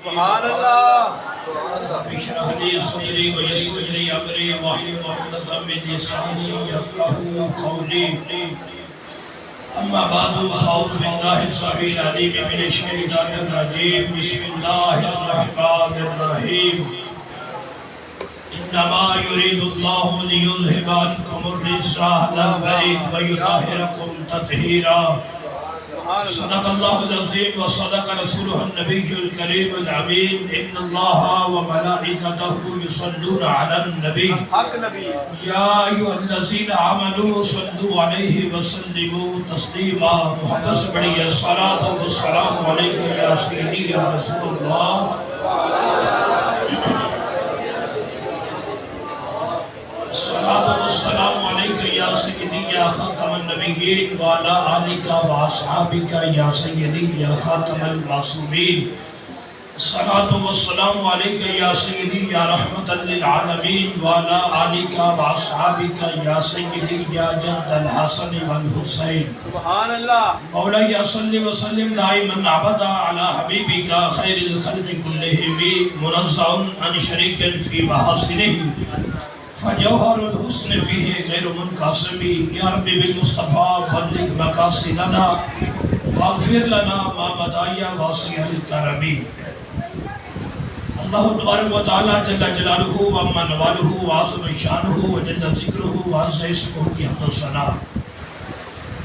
سبحان اللہ. اشرح لي صدري ويسر لي امري واحلل عقدة من لساني يفقهوا قولي. اما بعد فاعوذ بالله السميع العليم من الشيطان الرجيم. بسم الله الرحمن الرحيم. انما يريد الله ليذهب عنكم الرجس اهل البيت ويطهركم تطهيرا. صدق الله العظيم وصدق رسوله النبي الكريم الأمين. إن الله وملائكته يصلون على النبي يا أيها الذين آمنوا صلوا عليه وسلموا تسليما. محمد سے بڑی الصلاة والسلام عليك يا سيدي يا رسول الله. الصلاة والسلام عليك يا سيدي يا خاتم النبيين وعلى آلك وأصحابك يا سيدي يا خاتم المعصومين. الصلاة والسلام عليك يا سيدي يا رحمة للعالمين وعلى آلك وأصحابك يا سيدي يا جد الحسن والحسين. سبحان اللہ. مولاي صل وسلم دائما ابدا على حبيبك خير الخلق كلهم منزه عن شريك في محاسنه فجوهر الحسن فيه غير منقسم. يا رب بالمصطفى بلغ مقاصدنا واغفر لنا ما مضى يا واسع الكرم. اللہ تبارک و تعالی جل جلالہ وعظم نوالہ وعظم شانہ وجل ذکرہ وعز اسمہ کی حمد و ثنا.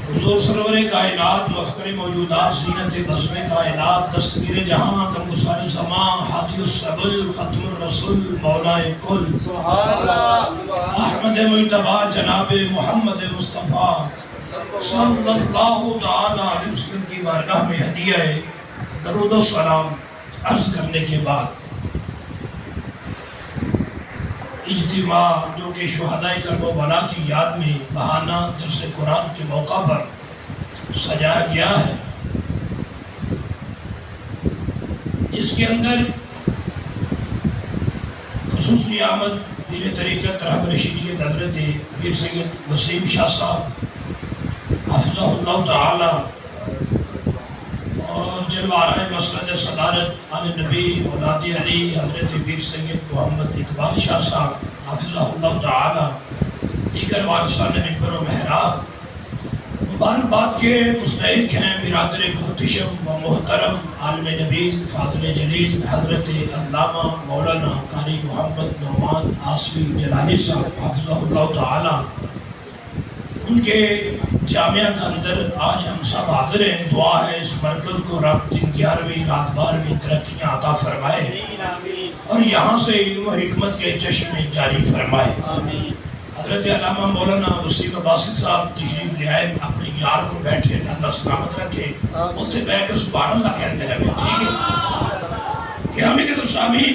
حضور سرور کائنات مفکر موجودات زینت بزم کائنات دستگیر جہاں غمگسار زمان ہادی السبل ختم الرسول مولا کل سبحان اللہ. احمد مجتبی جناب محمد مصطفیٰ صلی اللہ تعالی علیہ وسلم کی بارگاہ میں ہدیہ درود و سلام عرض کرنے کے بعد اجتماع جو کہ شہدائے کرب و بلا کی یاد میں بہانہ درس قرآن کے موقع پر سجایا گیا ہے، جس کے اندر خصوصی آمد پیر طریقت رہبر شریعت حضرت پیر سید وسیم شاہ صاحب حفظہ اللہ تعالی اور جلوہ آرائے مسند صدارت آل نبی اولاد علی حضرت پیر سید محمد اقبال شاہ صاحب حفظہ اللہ تعالی دیگر وارثان منبر و محراب مبارکباد کے مستحق ہیں. برادر محتشم و محترم عالم نبیل فاضل جلیل حضرت علامہ مولانا قاری محمد نعمان آصفی جلالی صاحب حفظہ اللہ تعالی، ان کے جامعہ کے اندر آج ہم سب حاضر ہیں. دعا ہے اس مرکز کو رب دن 11ویں رات 12ویں ترقیاں عطا فرمائے اور یہاں سے علم و حکمت کے چشمے جاری فرمائے. حضرت علامہ مولانا وسیم عباسی صاحب تشریف لے آئے، اپنے یار کو بیٹھے اللہ سلامت رکھے، اتھے بیٹھ کے سبحان اللہ کہتے رہے. ٹھیک ہے گرامی کے سامعین،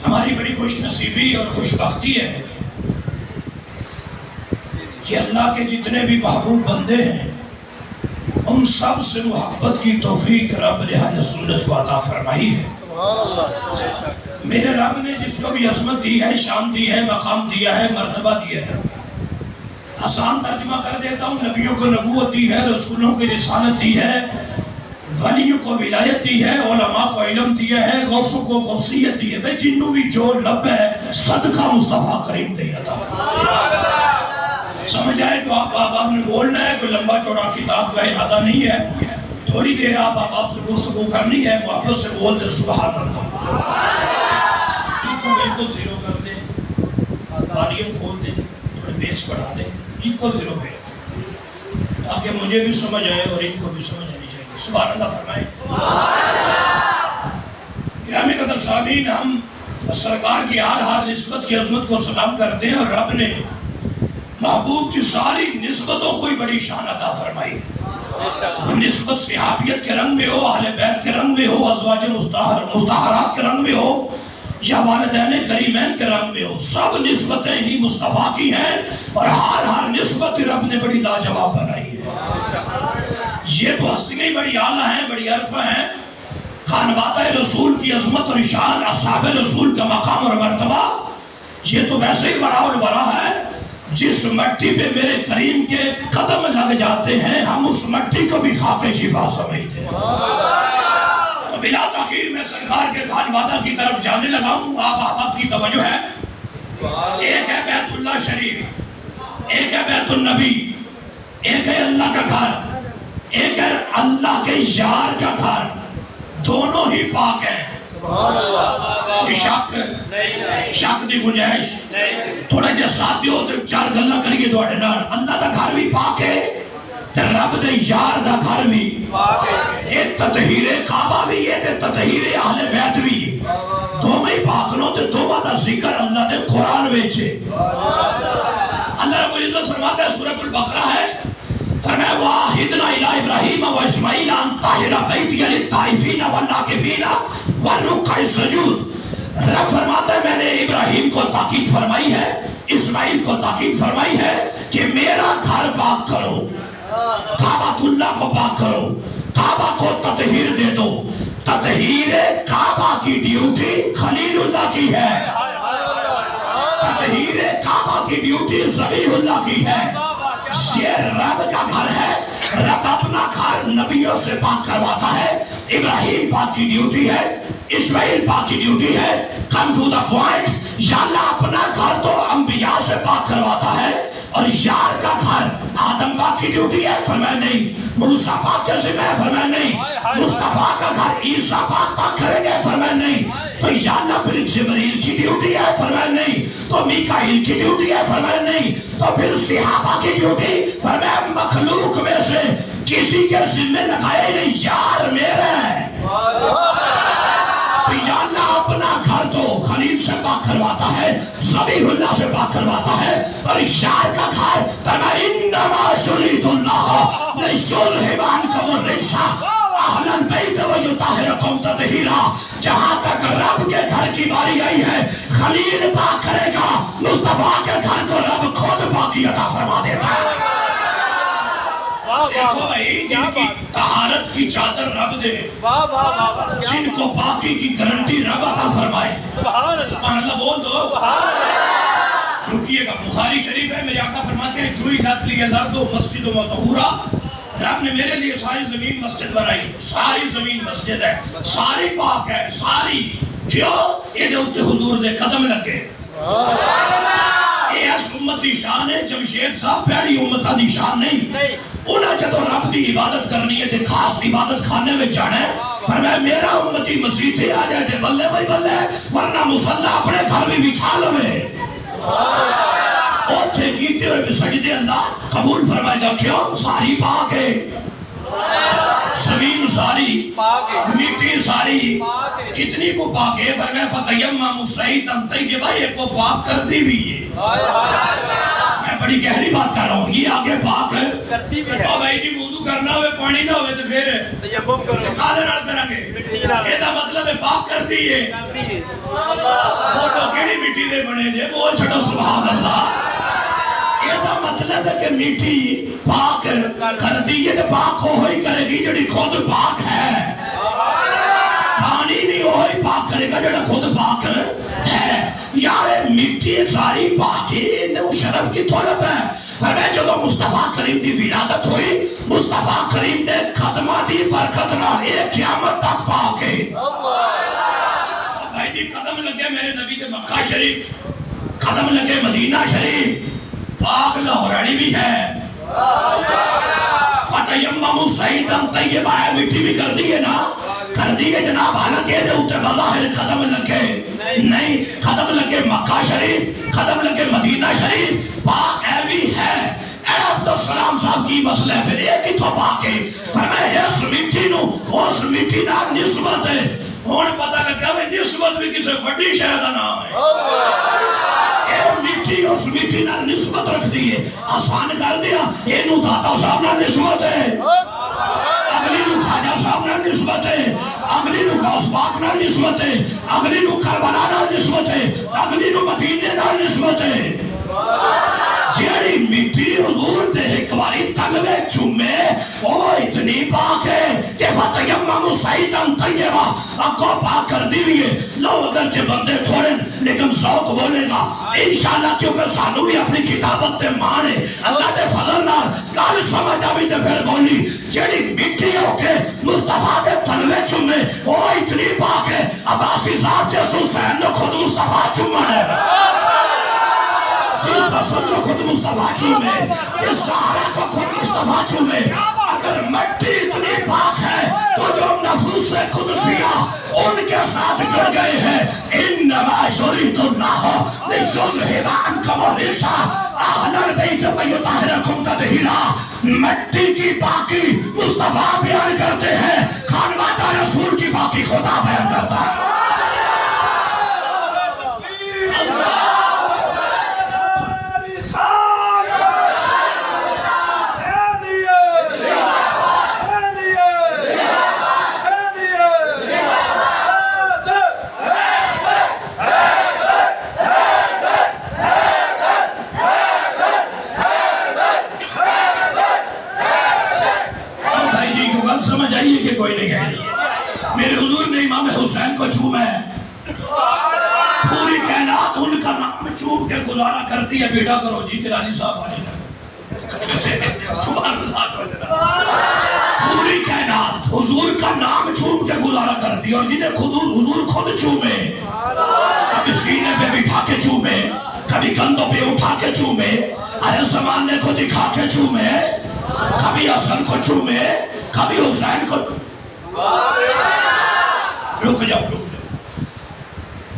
ہماری بڑی خوش نصیبی اور خوش بختی ہے کہ اللہ کے جتنے بھی محبوب بندے ہیں ان سب سے محبت کی توفیق رب نے اہل سنت کو عطا فرمائی ہے. سبحان اللہ. میرے رب نے جس کو بھی عظمت دی ہے، شان دی ہے، مقام دیا ہے، مرتبہ دیا ہے. آسان ترجمہ کر دیتا ہوں، نبیوں کو نبوت دی ہے، رسولوں کی رسالت دی ہے، ولیوں کو ولایت دی ہے، علماء کو علم دیا ہے، غوثوں کو غوثیت دی ہے. بھئی جنوں بھی جو لب ہے صدقہ مصطفیٰ کریم دے عطا فرمائی. سمجھ آئے تو آپ نے بولنا ہے، کوئی لمبا چوڑا کتاب کا ارادہ نہیں ہے. تھوڑی دیر آپ سے گفتگو کرنی ہے، محبت سے بول دیں سبحان اللہ. ایک کو بالکل زیرو کر دیں، والیوم کھول دیں، تھوڑے بیس بڑھا دیں، ایک کو زیرو پہ تاکہ مجھے بھی سمجھ آئے اور ان کو بھی سمجھ آنی چاہیے. سبحان اللہ فرمائے. گرامی قدر سامعین، ہم سرکار کی ہر نسبت کی عظمت کو سلام کرتے ہیں اور رب نے محبوب کی ساری نسبتوں کو ہی بڑی شان عطا فرمائی. وہ نسبت صحابیت کے رنگ میں ہو، اہل بیت کے رنگ میں ہو، ازواج مطہرات کے رنگ میں ہو یا والدین کریمین کے رنگ میں ہو، سب نسبتیں ہی مصطفیٰ کی ہیں اور ہر نسبت رب نے بڑی لاجواب بنائی ہے. یہ تو ہستیاں بڑی اعلیٰ ہیں، بڑی عرفہ ہیں. خانوادہ رسول کی عظمت اور شان، اصحاب رسول کا مقام اور مرتبہ، یہ تو ویسے ہی برا اور برا ہے. جس مٹی پہ میرے کریم کے قدم لگ جاتے ہیں ہم اس مٹی کو بھی خاک شفا سمجھتے ہیں. تو بلا تاخیر میں سرکار کے خانوادہ کی طرف جانے لگا ہوں. آپ کی توجہ ہے. ایک ہے بیت اللہ شریف, ایک ہے بیت النبی, ایک ہے اللہ کا گھر, ایک ہے اللہ کے یار کا گھر. دونوں ہی پاک ہیں. سبحان اللہ. شک دی گنجائش تھوڑا جہا ساتھ دیو تے چار گلاں کریے تواڈے نال. اللہ دا گھر بھی پاک ہے تے رب دے یار دا گھر بھی پاک ہے. اے تطہیر کعبہ بھی ہے تے تطہیر اہل بیت بھی ہے. دوویں ہی پاک نو تے دوواں دا ذکر اللہ دے قرآن وچ ہے. اللہ رب العزت فرماتا ہے سورۃ البقرہ ہے, فرمایا واحدنا الی ابراہیم و اسماعیل ان طاہر بیتی للطائفین والعاکفین والرکع السجود. رب فرماتا ہے میں نے ابراہیم کو تاکید فرمائی ہے, اسماعیل کو تاکید فرمائی ہے کہ میرا گھر پاک کرو, کعبۃ اللہ کو پاک کرو, کعبہ کو تطہیر دے دو. تطہیر کعبہ کی ڈیوٹی خلیل اللہ کی ہے, تطہیر کعبہ کی ڈیوٹی ذبیح اللہ کی ہے. یہ رب کا گھر ہے. رب اپنا گھر نبیوں سے پاک کرواتا ہے. ابراہیم پاک کی ڈیوٹی ہے, اسماعیل پاک کی ڈیوٹی ہے. Come to the point. یا اللہ اپنا گھر تو انبیاء سے پاک کرواتا ہے, اور یار کا گھر آدم پاک کی ڈیوٹی ہے. فرمایا نہیں. موسیٰ پاک کے ذمہ ہے. فرمایا نہیں. مصطفیٰ کا گھر عیسیٰ پاک کریں گے. فرمایا نہیں. تو یا اللہ پھر جبریل کی ڈیوٹی ہے. فرمایا نہیں. تو میکائیل کی ڈیوٹی ہے. فرمایا نہیں. تو پھر صحابہ کی ڈیوٹی. فرمایا مخلوق میں سے کسی کے ذمہ لگائے نہیں, یار میرا ہے. تو یا اللہ اپنا گھر تو خلیل سے پاک کرواتا ہے, ذبیح اللہ سے پاک کرواتا ہے, اور یار کا گھر فرمایا انما یرید اللہ لیذهب عنکم الرجس اہل البیت ویطہرکم تطہیرا. جہاں تک رب کے گھر کی باری آئی ہے خلیل پاک کرے گا, مصطفیٰ کے گھر کو رب خود پاکی عطا فرما دیتا ہے. دیکھو بھائی, جن کی طہارت کی چادر رب دے, جن کو پاکی کی گارنٹی رب عطا فرمائے. سبحان اللہ بول دو. رکیے گا, بخاری شریف ہے, میرے آقا فرماتے ہیں جعلت لی الارض مسجد و طہورا. رب نے میرے لیے ساری زمین مسجد بنائی. ساری زمین مسجد ہے, ساری پاک ہے, ساری. کیوں؟ یہ دے حضور دے قدم لگے. یہ اس امت دی شان ہے. جمشید صاحب پیاری امتہ دی شان نہیں. انہیں جدو رب دی عبادت کرنی ہے تے خاص عبادت خانے میں جانا ہے. فرمایا میرا امتی مسجد تے آ جائے تے بلے بھائی بلے, ورنہ مصلی اپنے گھر میں بچھا لوے. اوتھے کیتے ہوئے سجدے اللہ قبول فرمائے گا. کیوں؟ ساری پاک ہے, زمین ساری, مٹی ساری. کتنی کو پاک ہے؟ فرمایا فتیمموا صعیدا طیبا, ایک کو پاک کر دی بھی ہے. میں بڑی گہری بات کر رہا ہوں, یہ آگے پاک کرتی بھی ہے. او بھائی جی وضو کرنا ہوئے پانی نہ ہوئے تو پھر تیمم کرو, کالے نال کریں گے. یہ دا مطلب ہے پاک کرتی ہے. وہ تو کیڑی مٹی دے بنے جے, بول چھڑو سبحان اللہ. یہ دا مطلب ہے کہ مٹی پاک کر دی ہے تو پاک ہوئی کرے گی جڑی خود پاک ہے. پانی بھی ہوئی پاک کرے گا جڑا خود پاک ہے. یار مٹی ساری پاکی انہوں شرف کی طلب ہے. فرمایا جدو مصطفیٰ کریم دی ولادت ہوئی, مصطفیٰ کریم دے قدمہ دی برکت نال ایک قیامت تک پاک ہے. بھائی جی قدم لگے میرے نبی دے مکہ شریف, قدم لگے مدینہ شریف, پاک لاہورانی بھی ہے. فتیمموا صعیدا طیبا, مٹی بھی کر دی ہے نا, کر دی ہے جناب. حالانکہ دے اوتے بظاہر قدم لگے نہیں, قدم لگے مکہ شریف, قدم لگے مدینہ شریف, پاک ہے بھی ہے. اے عبدالسلام صاحب کی مسئلہ ہے پھر ایک ہی تو پاک ہے. فرمایا اس مٹی نو اس مٹی نال نسبت ہے. ہن پتہ لگا وے نسبت بھی کسے بڑی شے دا نام ہے. مٹی اس مٹی نال نسبت رکھ دی ہے, آسان کر دیا. اینو داتا صاحب نال نسبت ہے, اگلی نو خواجہ صاحب نال نسبت ہے, اگلی نو غوث پاک نال نسبت ہے, اگلی نو کربلا نال نسبت ہے, اگلی نو مدینے نال نسبت ہے. جیڑی مٹی حضور دے ایک باری تلوے چومے وہ اتنی پاک ہے کہ فتیمم صعیدا طیبا اب کو پاک کر دیوئے لو اگرچہ بندے تھوڑے لیکن ذوق بولے گا انشاءاللہ کیونکہ سانو بھی اپنی کتابت تے مانے اللہ دے فضل نال کال سمجھ آوی تے پھر بولی جیڑی مٹی ہو کے مصطفیٰ دے تلوے چومے وہ اتنی پاک ہے عباسی ذات جیسو حسین نے خود مصطفیٰ چومن ہے جس رسول کو خود مصطفیٰ چومے جس سارے کو خود مصطفیٰ چومے اگر مٹی اتنی پاک ہے تو جو نفوس قدسیہ ان کے ساتھ جڑ گئے ہیں انما یرید اللہ لیذہب عنکم الرجس اہل البیت ویطہرکم تطہیرا مٹی کی پاکی مصطفیٰ بیان کرتے ہیں خانوادہ رسول کی پاکی خدا بیان کرتا ہے سمجھ آئیے کہ کوئی نہیں ہے میرے حضور نے امام حسین کو چوما ہے پوری کائنات ان کا نام چوم کے گزارا کرتی ہے بیٹا کرو جی جلالی صاحب سبحان اللہ کو پوری کائنات حضور کا نام چوم کے گزارا کرتی ہے اور جنہیں حضور خود چومے کبھی سینے پہ بٹھا کے چومے کبھی کندھوں پہ اٹھا کے چومے ارے زمانے کو دکھا کے چومے کبھی حسن کو چومے کبھی حسین کو رک جاؤ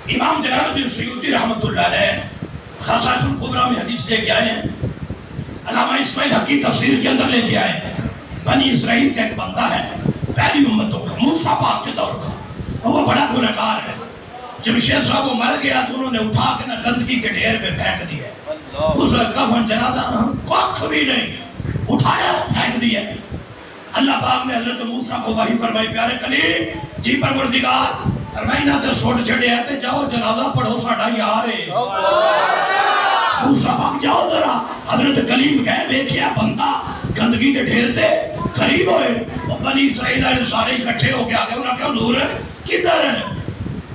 امام جلال الدین سیوطی رحمت اللہ علیہ خصائص الکبریٰ میں حدیث لے کے آئے ہیں علامہ اسماعیل حق کی تفسیر کے اندر لے کے آئے ہیں بنی اسرائیل کا ایک بندہ ہے پہلی امتوں کا موسیٰ پاک کے دور کا وہ بڑا گنہگار ہے جب شیخ صاحب وہ مر گیا تو انہوں نے اٹھا کے نہ گندگی کے ڈھیر پہ پھینک دیا اس کفن جنازہ کچھ بھی نہیں اٹھایا پھینک دیا اللہ پاک نے حضرت موسیٰ کو وحی فرمائی پیارے کلیم جی پروردگار فرمائی نہ تے سوٹ چڑھے آتے جاؤ جنازہ پڑھو ساڑھا یارے موسیٰ پاک جاؤ ذرا حضرت کلیم گئے بیکھیا بندہ گندگی کے ڈھیر تے قریب ہوئے وہ بنی اسرائیل آئے سارے اکٹھے ہو کے آگئے انہاں کیا حضور ہے کدھر ہے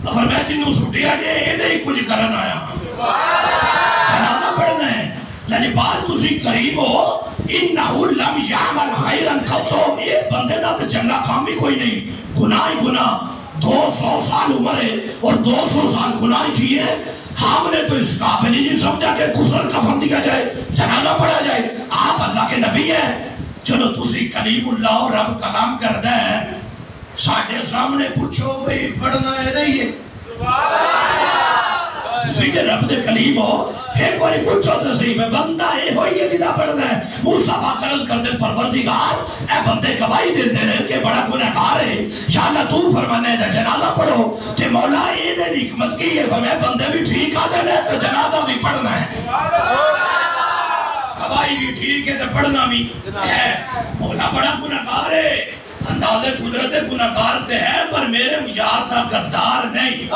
فرمایا جنہوں سٹیا جے ایدے ہی کچھ کرن آیا جنازہ پڑھنا ہے یعنی بات تسی قریب ہو انہو لم یعمل خیرن قطو یہ بندے دا تو چنگا کام بھی کوئی نہیں گناہ ہی گناہ 200 سال عمر ہے اور 200 سال گناہ کیے ہم نے تو اس قابل ہی نہیں سمجھا کہ غسل کفن دیا جائے جنازہ پڑھا جائے آپ اللہ کے نبی ہیں چلو تسی کلیم اللہ اور رب کلام کر دے ساڑھے سامنے پوچھو بھئی پڑھنا ہے دئیے تسی کے رب دے کلیم ہو ایک باری پوچھو تو صحیح میں بندہ اے ہوئی ہے جدہ پڑھنا ہے موسیٰ پاک عرض کر دے پروردگار اے بندے گواہی دیتے رہے کہ بڑا گنہگار ہے یا اللہ تو فرمانے دے جنازہ پڑھو کہ مولا اے دے حکمت کی ہے فرمائے بندے بھی ٹھیک آتے ہیں تو جنازہ بھی پڑھنا ہے گواہی بھی ٹھیک ہے تو پڑھنا بھی ہے مولا بڑا گنہگار ہے اندازے قدرت گنہگار تے ہے پر میرے یار تا غدار نہیں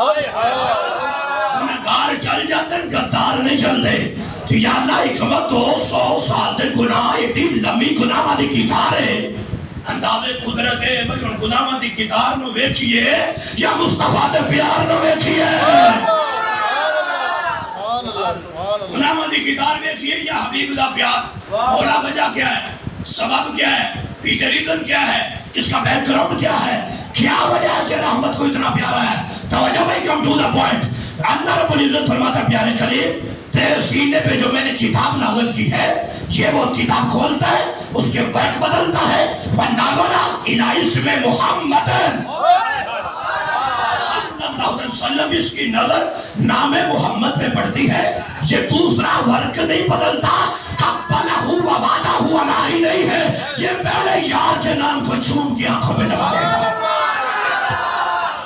گنہگار چل جاتے ہیں غدار نہیں چل دے تو یا اللہ حکمت تو 100 سال دے گناہ ایڈی لمبی گناہ مادی کتار ہے اندازے قدرت ہے بھئی گناہ مادی کتار نو ویکھئے یا مصطفیٰ دے پیار نو ویکھئے گناہ مادی کتار ویکھئے یا حبیب دا پیار مولا وجہ کیا ہے سبب کیا ہے پیچھے ریزن کیا ہے اس کا بیک گراؤنڈ کیا ہے کیا وجہ ہے کہ رحمت کو اتنا پیارا ہے توجہ بھائی کم ٹو دا پوائنٹ اللہ رب العزت فرماتا پیارے کریم تیرے سینے پہ جو میں نے کتاب نازل کی ہے یہ وہ کتاب کھولتا ہے اس کے ورق بدلتا ہے وَنَّظَرَ إِلَىٰ اسْمِ مُحَمَّدٍ صلی اللہ علیہ وسلم اس کی نظر نام محمد پہ پڑتی ہے یہ دوسرا ورق نہیں بدلتا قَبَّلَهُ وَوَعَدَهُ وَلَا نہیں ہے یہ پہلے یار کے نام کو چوم کی آنکھوں میں لگا دیتا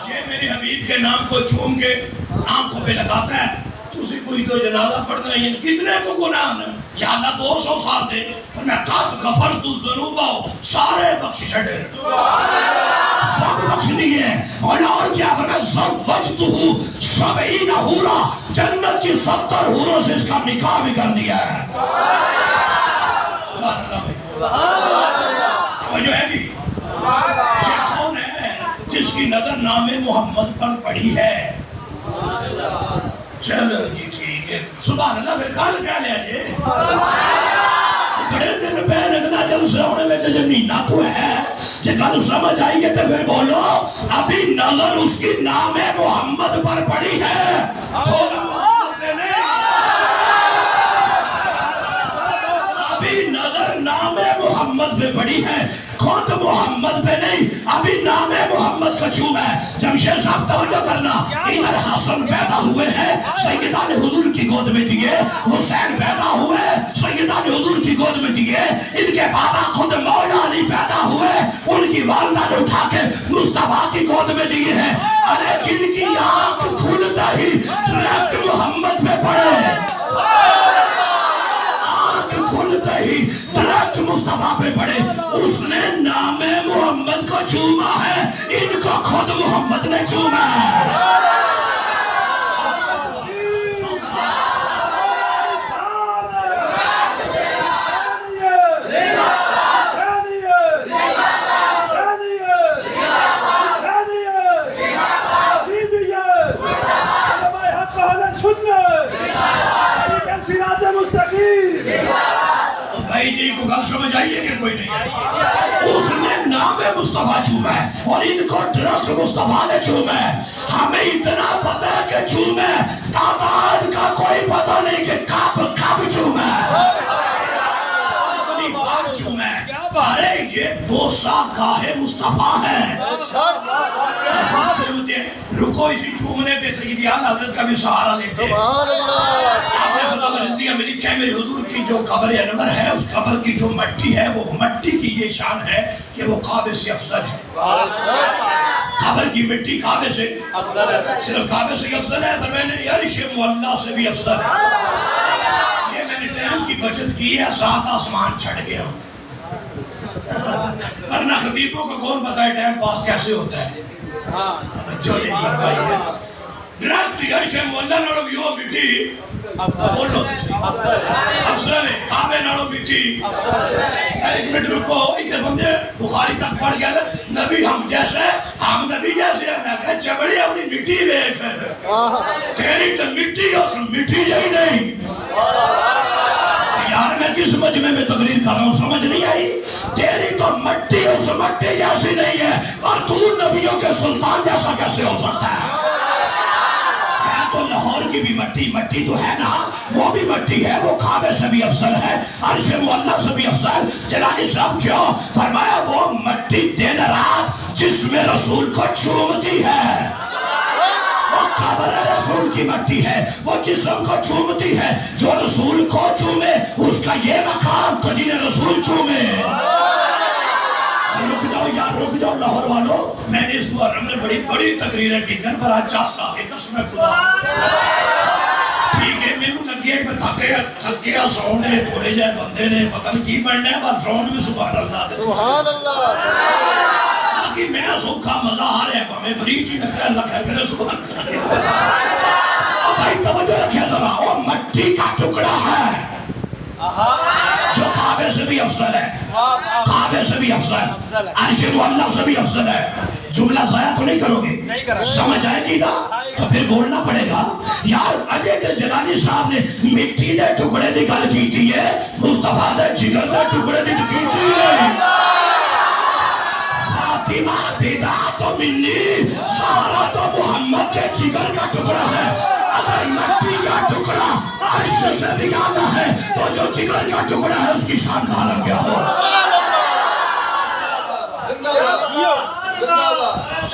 یہ میرے حبیب کے نام کو چوم کے آنکھوں پہ لگاتا ہے تُسی کوئی تو جنازہ پڑھنا ہے کتنے کو گناہ ہے یا اللہ 200 سال دے پر میں قد غفرت ذنوبہ سارے بخش چھڑے سب بخش دیئے اور کیا فرمائے زوجتہ 70 حورا جنت کی 70 حوروں سے اس کا نکاح بھی کر دیا ہے. سبحان اللہ. توجہ ہے جی. یہ کون ہے جس کی نظر نام محمد پر پڑی ہے؟ چلو جی ٹھیک ہے. سبحان اللہ. پھر کل کیا لیا جی بڑے دن پہ نگنا جب سراؤنے میں جب مہینہ کو ہے جب کل سمجھ آئی ہے تو پھر بولو ابھی نظر اس کی نام محمد پر پڑی ہے. ابھی نظر نام محمد پہ پڑی ہے, خود محمد پہ نہیں, ابھی نام محمد کا چوم ہے. جمشید صاحب توجہ کرنا, ادھر حسن پیدا ہوئے ہیں سیدہ نے حضور کی گود میں دیے, حسین پیدا ہوئے سیدہ نے حضور کی گود میں دیے, ان کے بابا خود مولا علی پیدا ہوئے, ان کی والدہ نے اٹھا کے مصطفیٰ کی گود میں دیے ہیں. ارے جن کی آنکھ کھلتا ہی ڈائریکٹ محمد پہ پڑے, آنکھ کھلتا ہی ڈائریکٹ مصطفیٰ پہ پڑے, اس نے نام محمد کو چوما ہے, ان کو خود محمد نے چوما ہے. بھائی جی کو گل سمجھ آئیے کہ کوئی نہیں آئی؟ اس نے نام مصطفیٰ چوما ہے اور ان کو ڈائریکٹ مصطفیٰ نے چوما ہے. ہمیں اتنا پتہ ہے کہ چوما ہے, تعداد کا کوئی پتہ نہیں کہ کب چوما ہے, کتنی بار چوما ہے. ارے یہ بوسہ گاہ مصطفیٰ ہے. رکو اسی چومنے پہ سیدی اعلیٰ حضرت کا بھی سہارا لیتے ہیں. آپ نے فتح رضیہ میں لکھا ہے میرے حضور کی جو قبر انور ہے اس قبر کی جو مٹی ہے وہ مٹی کی یہ شان ہے کہ وہ کعبے سے افضل ہے. قبر کی مٹی کعبے سے صرف کعبے سے افضل ہے, پر میں نے عرش معلیٰ سے بھی افضل ہے. یہ میں نے ٹائم کی بچت کی ہے, 7 آسمان چھٹ گیا ہوں. ورنہ خطیبوں کو کون پتہ ہے ٹائم پاس کیسے ہوتا ہے. جو نہیں فرمائی ہے ڈائریکٹ عرش معلیٰ نالوں بھی وہ مٹی بولو افضل ہے, کعبے نالوں مٹی. ایک منٹ رکو, ادھر بندے بخاری تک پڑھ گیا نبی ہم جیسے, ہم نبی جیسے ہیں. میں کہا چبڑی اپنی مٹی دیکھ, تیری تو مٹی اور مٹی جہی نہیں. یار میں کس مجمع میں تقریر کر رہا ہوں سمجھ نہیں آئی؟ تیری تو مٹی اس مٹی جیسی نہیں ہے, اور تو نبیوں کے سلطان جیسا کیسے ہو سکتا ہے؟ تو لاہور کی بھی مٹی تو ہے نا, وہ بھی مٹی ہے, وہ کعبے سے بھی افضل ہے, عرش معلیٰ سے بھی افضل. جلانی صاحب کیوں فرمایا وہ مٹی دن رات جسم رسول کو چومتی ہے, وہ قبر رسول کی مٹی ہے, وہ جسم کو چومتی ہے. جو رسول کو چومے اس کا یہ مقام تو جنہیں رسول چومے. رک جاؤ یار رک جاؤ لاہور والوں, میں نے اس محرم میں بڑی تقریریں کی تھیں, پر آج چاسا ہے قسم خدا. ٹھیک ہے مینوں لگیا میں تھک گیا سونے تھوڑے جائے بندے نے پتہ نہیں کی بڑھنے ہیں, پر سونے بھی سبحان اللہ سبحان اللہ. باقی میں سوکھا مزہ آ رہا ہے, ہمیں فریج ہی لگتا ہے, اللہ خیر کرے سبحان اللہ. اب بھائی توجہ رکھیں ذرا, وہ مٹی کا ٹکڑا ہے جو کعبے سے بھی افضل ہے, کعبے سے بھی افضل, عرش معلیٰ سے بھی افضل ہے. جملہ ضائع تو نہیں کرو گے, سمجھ آئے گی نا تو پھر بولنا پڑے گا. یار اجے کے جلانی صاحب نے مٹی دے ٹکڑے دی گل کیتی ہے, مصطفیٰ دے جگر دے ٹکڑے دی کیتی نہیں. فاطمہ بدعت منی, سارا تو محمد کے جگر کا ٹکڑا ہے. اگر مٹی کا ٹکڑا عرش سے بھی آنا ہے تو جو جگر کا ٹکڑا ہے اس کی شان کا عالم کیا ہو.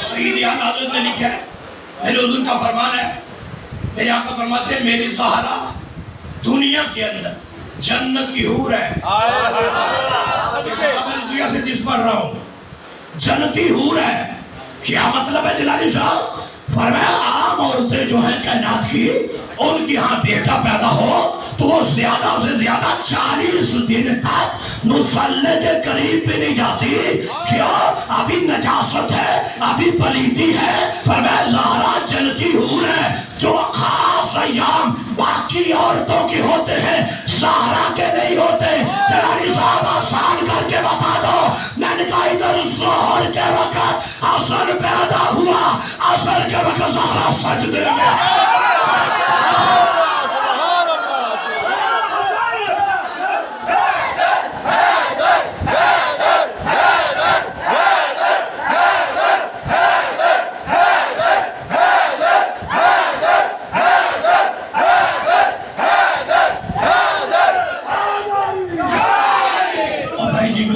سیدی اعلیٰ حضرت نے لکھا ہے, میرے حضور کا فرمان ہے, میرے آقا فرماتے ہیں میری زہرا دنیا کے اندر جنت کی حور ہے. دنیا سے جس پڑھ رہا ہوں جنتی حور ہے. کیا مطلب ہے جلالی صاحب؟ فرمایا عام عورتیں جو ہیں کائنات کی, ان کی ہاں بیٹا پیدا ہو تو وہ زیادہ سے زیادہ 40 دن تک مصلی کے قریب بھی نہیں جاتی. کیوں؟ ابھی نجاست ہے, ابھی پلیتی ہے. فرمایا زہرا جنتی حور ہے, عورتوں کی ہوتے ہیں، زہرا کے نہیں ہوتے۔ جلالی صاحب آسان کر کے بتا دو۔ میں نے کہا ادھر ظہر کے وقت حسن پیدا ہوا، عصر کے وقت زہرا سجدے میں۔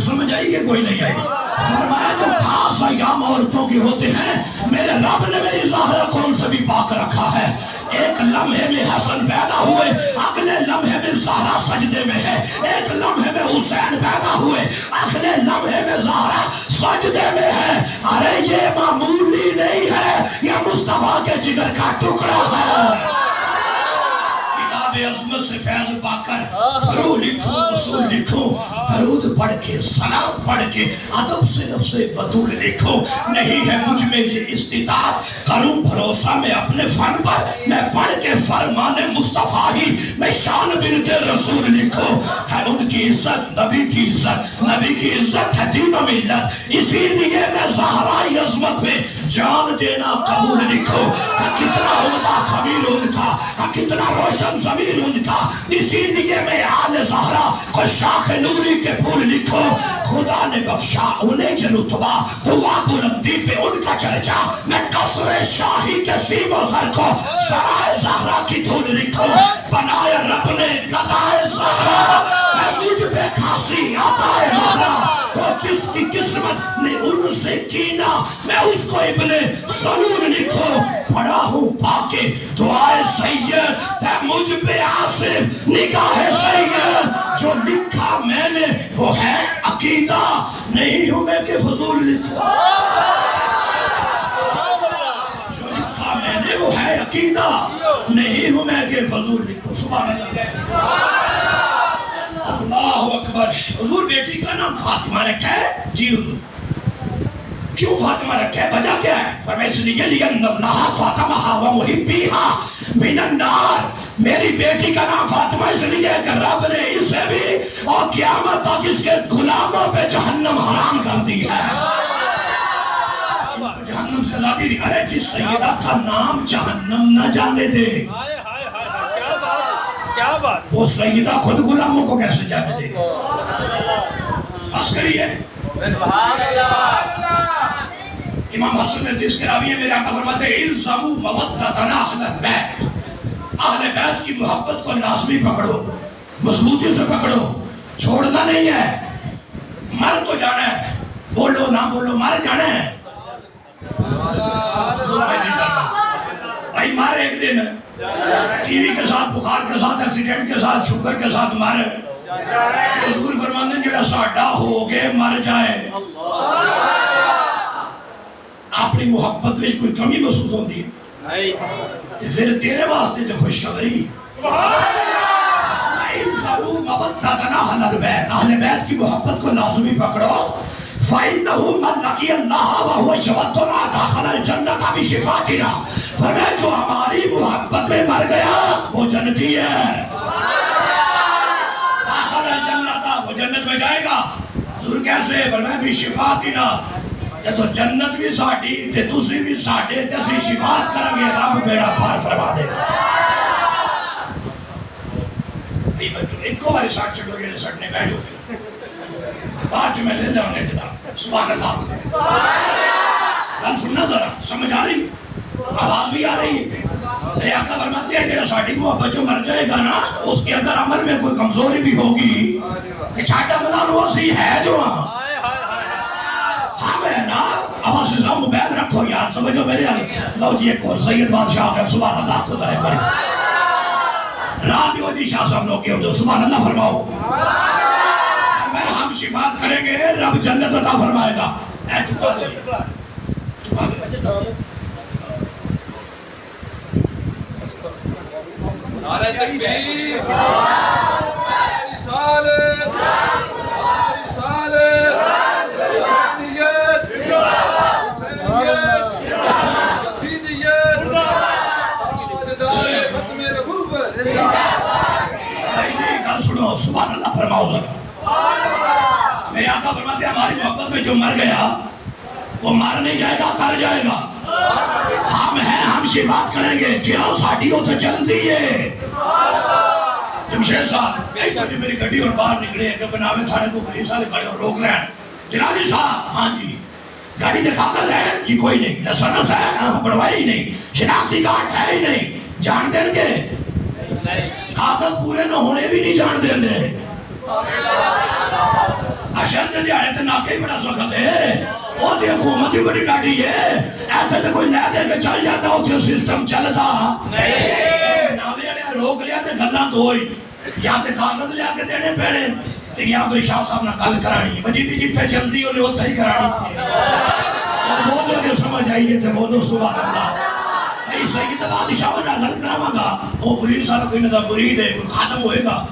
سمجھ آئی کہ کوئی نہیں آئی؟ فرمایا جو خاص ایام عورتوں کی ہوتے ہیں، میرے رب نے میری زہرا کو ان سے بھی پاک رکھا ہے۔ ایک لمحے میں حسن پیدا ہوئے، اگلے لمحے میں زہرا سجدے میں ہے۔ ایک لمحے میں حسین پیدا ہوئے، اگلے لمحے میں زہرا سجدے میں ہے۔ ارے یہ معمولی نہیں ہے، یہ مصطفیٰ کے جگر کا ٹکڑا ہے۔ عظمت سے فیض پا کر ضرور لکھوں، اصول لکھوں، درود پڑھ کے، سلام پڑھ کے، ادب سے لفظ بطول لکھوں۔ نہیں ہے مجھ میں یہ استطاعت، کروں بھروسہ میں اپنے فن پر، میں پڑھ کے فرمان مصطفیٰ ہی میں شان بنت رسول لکھوں۔ ہے ان کی عزت، نبی کی عزت، نبی کی عزت ہے دین و ملت، اسی لیے میں زہرائی عظمت میں جان دینا قبول لکھوں۔ کتنا عمدہ خمیر ان کا، کتنا روشن ضمیر ان کا، اسی لیے میں آل زہرا کو شاخ نوری کے پھول لکھو۔ خدا نے بخشا انہیں یہ رتبہ، دعا بلندی پہ ان کا چرچا، میں قصر شاہی کے سیم و زر کو سرائے زہرا کی دھول لکھو۔ بنایا رب نے قطائے زہرا، میں مجھ پہ کھاسی عطائے زہرا، تو جس کی قسمت نے ان سے کینا، میں اس کو ابن سلول لکھو۔ پڑھا ہوں پاکے دعائے سید ہے مجھ پہ آصف نگاہ سید، جو لکھا میں نے وہ ہے عقیدہ، نہیں ہوں میں کہ فضول لکھا۔ جو لکھا میں نے وہ ہے عقیدہ، نہیں ہوں میں کہ فضول لکھا۔ سبحان اللہ، اللہ اکبر۔ حضور بیٹی کا نام فاطمہ رکھا ہے؟ جی حضور۔ کیوں فاطمہ رکھا ہے؟ وجہ کیا ہے؟ فرمایا اس لیے لِأَنَّ اللَّهَ فَاطَمَهَا وَمُحِبِّهَا مِنَ النَّارِ، میری بیٹی کا نام فاطمہ اس لیے کہ رب نے اسے بھی اور قیامت تک اس کے غلاموں پہ جہنم حرام کر دی ہے۔ ان کو جہنم سے آزادی دی۔ ارے جس سیدہ کا نام جہنم نہ جانے دے، کیا بات، وہ سیدہ خود غلاموں کو کیسے جانے دے؟ بس کریے۔ امام حسن نے جس کے راوی ہے، میرے آقا فرماتے ہیں الزموا مودتنا اہل البیت، اہل بیت کی محبت کو لازمی پکڑو، مضبوطی سے پکڑو، چھوڑنا نہیں ہے۔ مر تو جانا ہے، بولو نہ بولو مر جانا ہے۔ بھائی مر ایک دن ٹی وی کے ساتھ، بخار کے ساتھ، ایکسیڈنٹ کے ساتھ، شوگر کے ساتھ مر۔ حضور فرماتے ہیں جڑا ساڈا ہو کے مر جائے، اپنی محبت میں کوئی کمی محسوس ہوتی ہے تو پھر تیرے واسطے تو خوشخبری۔ الزموا مودتنا اہل البیت، اہل بیت کی محبت کو لازمی پکڑو۔ فَإِنَّهُ مَنْ لَقِيَ اللَّهَ وَهُوَ يَتَوَدَّعُ دَخَلَ الْجَنَّةَ بِشِفَاعَتِنَا، فرمایا جو ہماری محبت میں مر گیا وہ جنتی ہے۔ داخل الجنت، وہ جنت میں جائے گا۔ حضور کیسے؟ فرمایا بِشِفَاعَتِنَا، جدو جنت بھی ساڑھی تے دوسری بھی ساڑھے تے اسی شفاعت کریں گے، رب بیڑا پار فرما دے گا۔ ای بچوں ایک کو باری ساڑھ چھڑو گے سڑنے بیٹھو پھر بعد میں لے لیں گے جناب۔ سبحان اللہ، گل سننا ذرا، سمجھ آ رہی، آواز بھی آ رہی ہے۔ میرے آقا فرماتے ہیں جڑا ساڑھی محبت جو مر جائے گا نا، اس کے اگر عمل میں کوئی کمزوری بھی ہوگی کہ چھاٹا ملان ہوا سی ہے جو ہاں ہے نا، آواز سے سامو بیل رکھو یار، سمجھو میرے لو جی ایک اور سید بادشاہ کا سبحان اللہ خدا رہے بڑی رادیو جی شاہ صاحب لوگ کے ہو سبحان اللہ فرماؤ۔ میں ہم شفاعت کریں گے، رب جنت عطا فرمائے گا۔ اے چکا دے چکا دے نعرہ تکبیر، رسالت، رسالت، حسینیت، حسینیت، رسیدیت، تاجدار ختم نبوت۔ سبحان اللہ فرماؤ ذرا. میرے آقا فرماتے ہیں ہماری محبت میں جو مر گیا وہ مر نہیں جائے گا، تر جائے گا. ہم ہیں، ہم سے بات کریں گے کیا ساڑی ہو تو چل دیئے. جمشید صاحب ایسا بھی میری گھڑی اور باہر نکلے کہ بناوے تھانے کو پولیس والے کھڑے اور روک لیں. جنادی صاحب ہاں جی گاڑی دکھا کر ہے جی کوئی نہیں، لسنس ہے پڑھوائی ہی نہیں، شناختی کارڈ ہے ہی نہیں. جان دیں گے کاغذ پورے نہ ہونے بھی نہیں جان دیں گے. اشر دے دیانے تے ناکے ہی بڑا سخت ہے. وہ تے حکومت ہی بڑی ڈاڑی ہے. ایسے تے کوئی لے دے کے چل جاتا ہو تے سسٹم چلتا ناوے والے روک لیا تے گلاں دوئی یا تے کاغذ لیا کے دینے پینے تے یا پھر شاہ صاحب نہ گل کرانی بجی دی جتھے جلدی انہیں اتھے ہی کرانی. بولو کہ سمجھ آئیے تے بولو سبحان اللہ. بھئی سید بادشاہ نہ گل کراواں گا وہ پولیس والا کوئی نہ مرید ہے کوئی خاتم ہوئے گا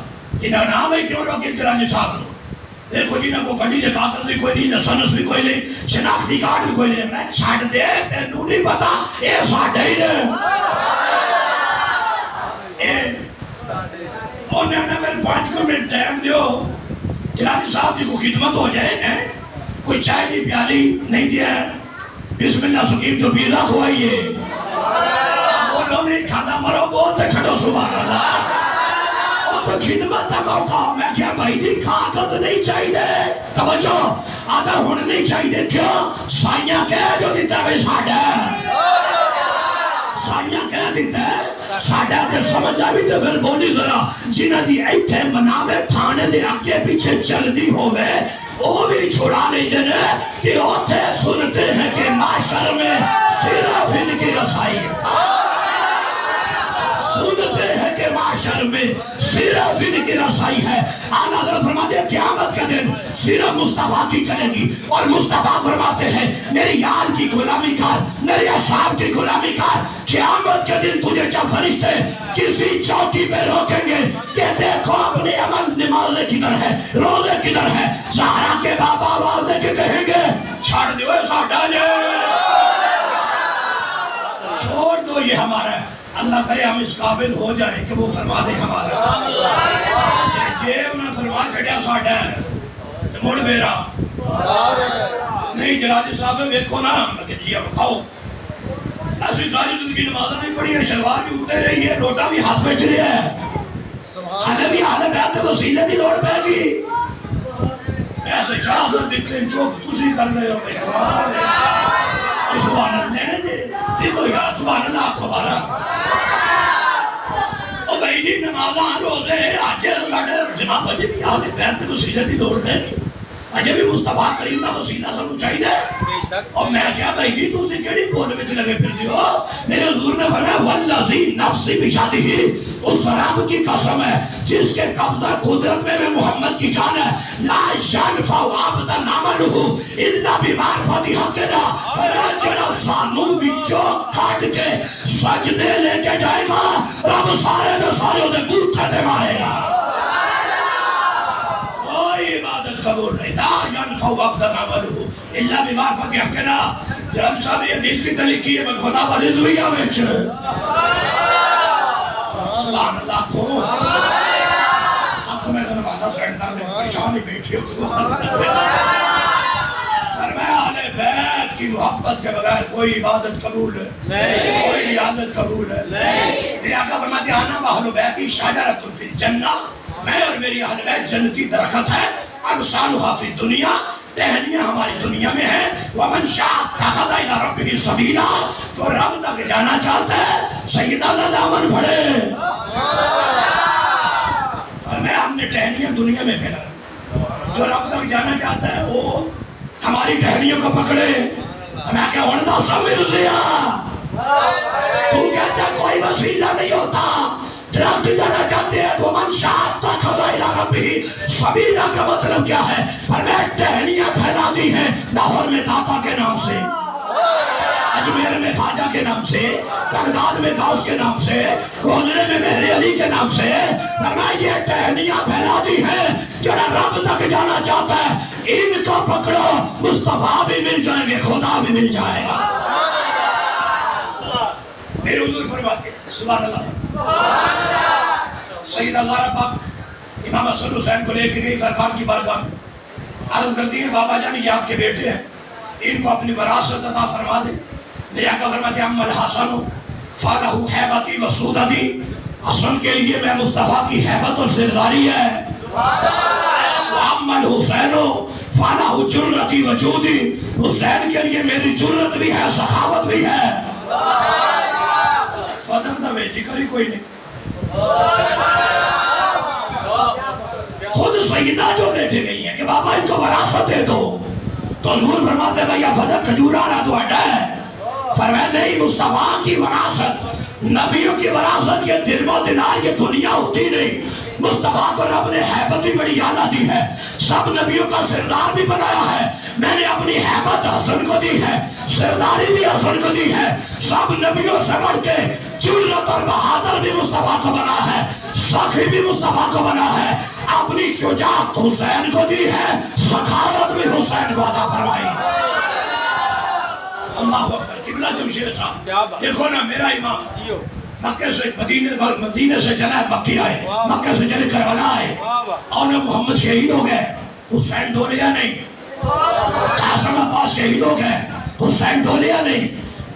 انہاں نام ہے کیوں روکی کرانی صاحب نو. دیکھو جی نہ کو گھڑی دے کاغذ بھی کوئی نہیں، لسنس بھی کوئی نہیں، شناختی کارڈ بھی کوئی نہیں. میں چھاڑ دے تینوں نہیں پتا اے ساڈے ہی نے. انہیں میرے 5 منٹ ٹائم دیو جنابی صاحب کی کوئی خدمت ہو جائے ہیں. کوئی چائے دی پیالی نہیں دیا ہے. بسم اللہ سکیم جو پیزا کھوائیے بولو نہیں کھانا مرو بولتے چھڑو سبحان اللہ. اور تو خدمت کا موقع میں کیا بھائی جی کاغذ نہیں چاہیے توجہ آدھا ہونے نہیں چاہیے کیوں سائیاں کہہ جو دیتا ہے ساڑھا سائیاں کہہ دیتا ہے ساڑھا تے سمجھ آوی تے پھر بولی ذرا جنہ دی ایتھے مناوے تھانے دے اگے پیچھے چل دی ہوئے وہ بھی چھوڑا نہیں دینے کہ اوتھے سنتے ہیں کہ معاشر میں صرف ان کی رسائی ہے. سنتے ہیں کہ معاشر میں صرف ان کی رسائی ہے. آن حضرت فرماتے ہیں قیامت کا دن صرف مصطفیٰ کی چلے گی اور مصطفیٰ فرماتے ہیں میری یار کی غلامی کار میرے اصحاب کی غلامی کار. قیامت کے دن تجھے جب فرشتے کسی چوکی پہ روکیں گے کہ دیکھو اپنی عمل نمازیں کدھر ہے روزے کدھر ہے زہرا کے بابا آواز دے کے کہیں گے چھاڑ دیو ساڑھا جے چھوڑ دو یہ ہمارا ہے. اللہ کرے ہم اس قابل ہو جائیں کہ وہ فرما دے ہمارا جے انہیں فرما چھڑیا ساڑھا ہے تو مڑ بیرا نہیں. جنادی صاحب ویکھو نا لیکن جی اب کھاؤ ایسی ساری زندگی نمازہ نہیں پڑھی ہے شلوار بھی اٹھتے رہی ہے لوٹا بھی ہاتھ میں چلے ہے کھانے بھی آنے بیعت وسیلے دی لوڑ پہ گی. ایسے شاہ حضرت دکھلیں چوک تسی کر گئے ہو بھئی کمال ہے سبحان اللہ لینے جے دیکھو یاد سبحان اللہ آنکھو بارا او بھئی جی نمازہ روزے آجے ساڑھے جناب اجے بھی آنے بیعت وسیلے دی لوڑ پہ گی اجے بھی مصطفیٰ کریم دا وسیلہ سنو چاہیے. اور میں کیا بھائی جی تو اسی کیڑی بول میں لگے پھر دیو میرے حضور نے فرمایا والذی نفسی بشادی ہی اس رب کی قسم ہے جس کے قبضہ قدرت میں محمد کی جان ہے لا ينفع عبدا عمله الا بمعرفت حقنا. فرمایا جڑا سانو وچوں کاٹ کے سجدے لے کے جائے گا رب سارے دے سارے دے بوتھے تے مارے گا. عبادت قبول نہیں لا ينفع عبدا عمله الا بمعرفت حقنا. جناب صاحب یہ حدیث کی تلقی ہے خدا و رضویہ وچ سبحان اللہ کو آنکھوں میں نمازہ سینٹر میں پریشان ہی بیٹھے ہو سبحان اللہ. فرمایا اہل بیت کی محبت کے بغیر کوئی عبادت قبول نہیں کوئی ریاضت قبول نہیں. میرے آقا فرماتے ہیں آنا و اہل بیتی شجرۃ فی الجنہ میں اور میری اہل بیت جنتی درخت ہے. اغصانها فی الدنیا ٹہنیاں ہماری دنیا میں ہیں. ومن شاء اتخذ الی ربہ سبیلا جو رب تک جانا چاہتا ہے سیدہ دا دامن پھڑے. اور میں ہم نے ٹہنیاں دنیا میں پھیلا جو رب تک جانا چاہتا ہے وہ ہماری ٹہنیوں کو پکڑے. میں کیا ہونا سب مرضیہ تو کہتا کوئی وسیلہ نہیں ہوتا درخت جانا چاہتے ہیں وہ منشاء اتخذ الی ربہ سبیلا کا مطلب کیا ہے؟ پر میں ٹہنیاں پھیلا دی ہیں لاہور میں داتا کے نام سے اجمیر میں خواجہ کے نام سے بغداد میں غوث کے نام سے گولڑے میں مہر علی کے نام سے. پر میں یہ ٹہنیاں پھیلا دی ہیں جڑا رب تک جانا چاہتا ہے ان کو پکڑو مصطفیٰ بھی مل جائیں گے خدا بھی مل جائے گا. میرے حضور فرماتے ہیں سبحان اللہ سید اللہ پاک امام حسن حسین کو لے کے گئی سرکار کی بارگاہ میں، عرض کرتی ہے بابا جان یہ آپ کے بیٹے ہیں، ان کو اپنی وراثت عطا فرما دے۔ میرے آقا فرماتے ہیں اما الحسن فلہ ہیبتی و سودتی، حسن کے لیے میں مصطفیٰ کی ہیبت اور سرداری ہے، واما الحسین فلہ جرتی و جودی، حسین کے لیے میری جرت بھی ہے سخاوت بھی ہے۔ صدق نہ بیٹی کری کوئی نہیں، خود سیدہ جو لے کے گئی ہیں کہ بابا ان کو وراثت دے دو، تو حضور فرماتے ہیں بھیا فدق کھجورانا تو اڈا ہے، فرمایا نہیں مصطفیٰ کی وراثت، نبیوں کی وراثت یہ درم و دینار یہ دنیا ہوتی نہیں، مصطفیٰ کو رب نے حیبت بھی بڑی اعلیٰ دی ہے، سب نبیوں کا سردار بھی بنایا ہے، میں نے اپنی حیبت حسن کو دی ہے، سرداری بھی حسن کو دی ہے، سب نبیوں سے بڑھ کے جرت اور بہادر بھی مصطفیٰ کو بنا ہے، سخی بھی مصطفیٰ کو بنا ہے، اپنی شجاعت حسین کو دی ہے، سخاوت بھی حسین کو عطا فرمائی۔ اللہ اکبر، قبلہ جمشید صاحب دیکھو نا میرا امام مکہ سے مدینہ سے چلا مکی آئے، مکہ سے چلے کربلا آئے، اور محمد شہید ہو گئے، حسین ڈولیا نہیں، قاسم عباس شہید ہو گئے، حسین ڈولیا نہیں،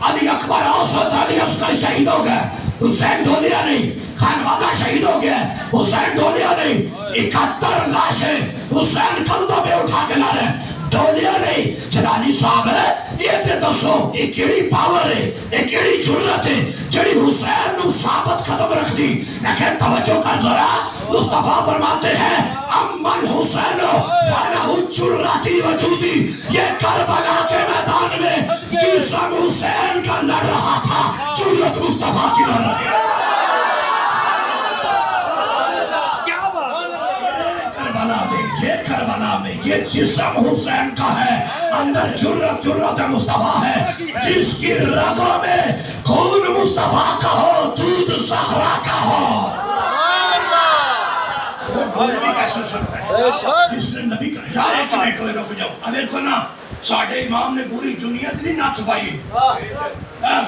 علی اکبر اوسط علی اصغر شہید ہو گئے، حسین ڈولیا نہیں، خانوادہ شہید ہو گئے، حسین ڈولیا نہیں، 71 لاشیں حسین کندھوں پہ اٹھا کے لا رہے ہیں، ڈولیا نہیں۔ جلالی صاحب ہے یہ تے دسو یہ کیڑی پاور ہے، یہ کیڑی جرت ہے جڑی حسین نو ثابت قدم رکھ دی۔ میں کہ توجہ کر ذرا، مصطفیٰ فرماتے ہیں اما الحسین فلہ جرتی وجودی، یہ کربلا کے میدان میں جسم حسین کا لڑ رہا تھا، جرت مصطفیٰ کی لڑ رہی ہے۔ کربلا میں یہ جسم حسین کا ہے، اندر جرت مصطفیٰ ہے، جس کی رگوں میں خون مصطفیٰ کا ہو، دودھ زہرا کا ہو، وہ دودھ بھی کیسے سکتا ہے جس نے نبی کا۔ یار ایک منٹ ہوئے رک جاؤ، اب ایک نا ساڑھے امام نے پوری جنیت نہیں نہ چھپائی،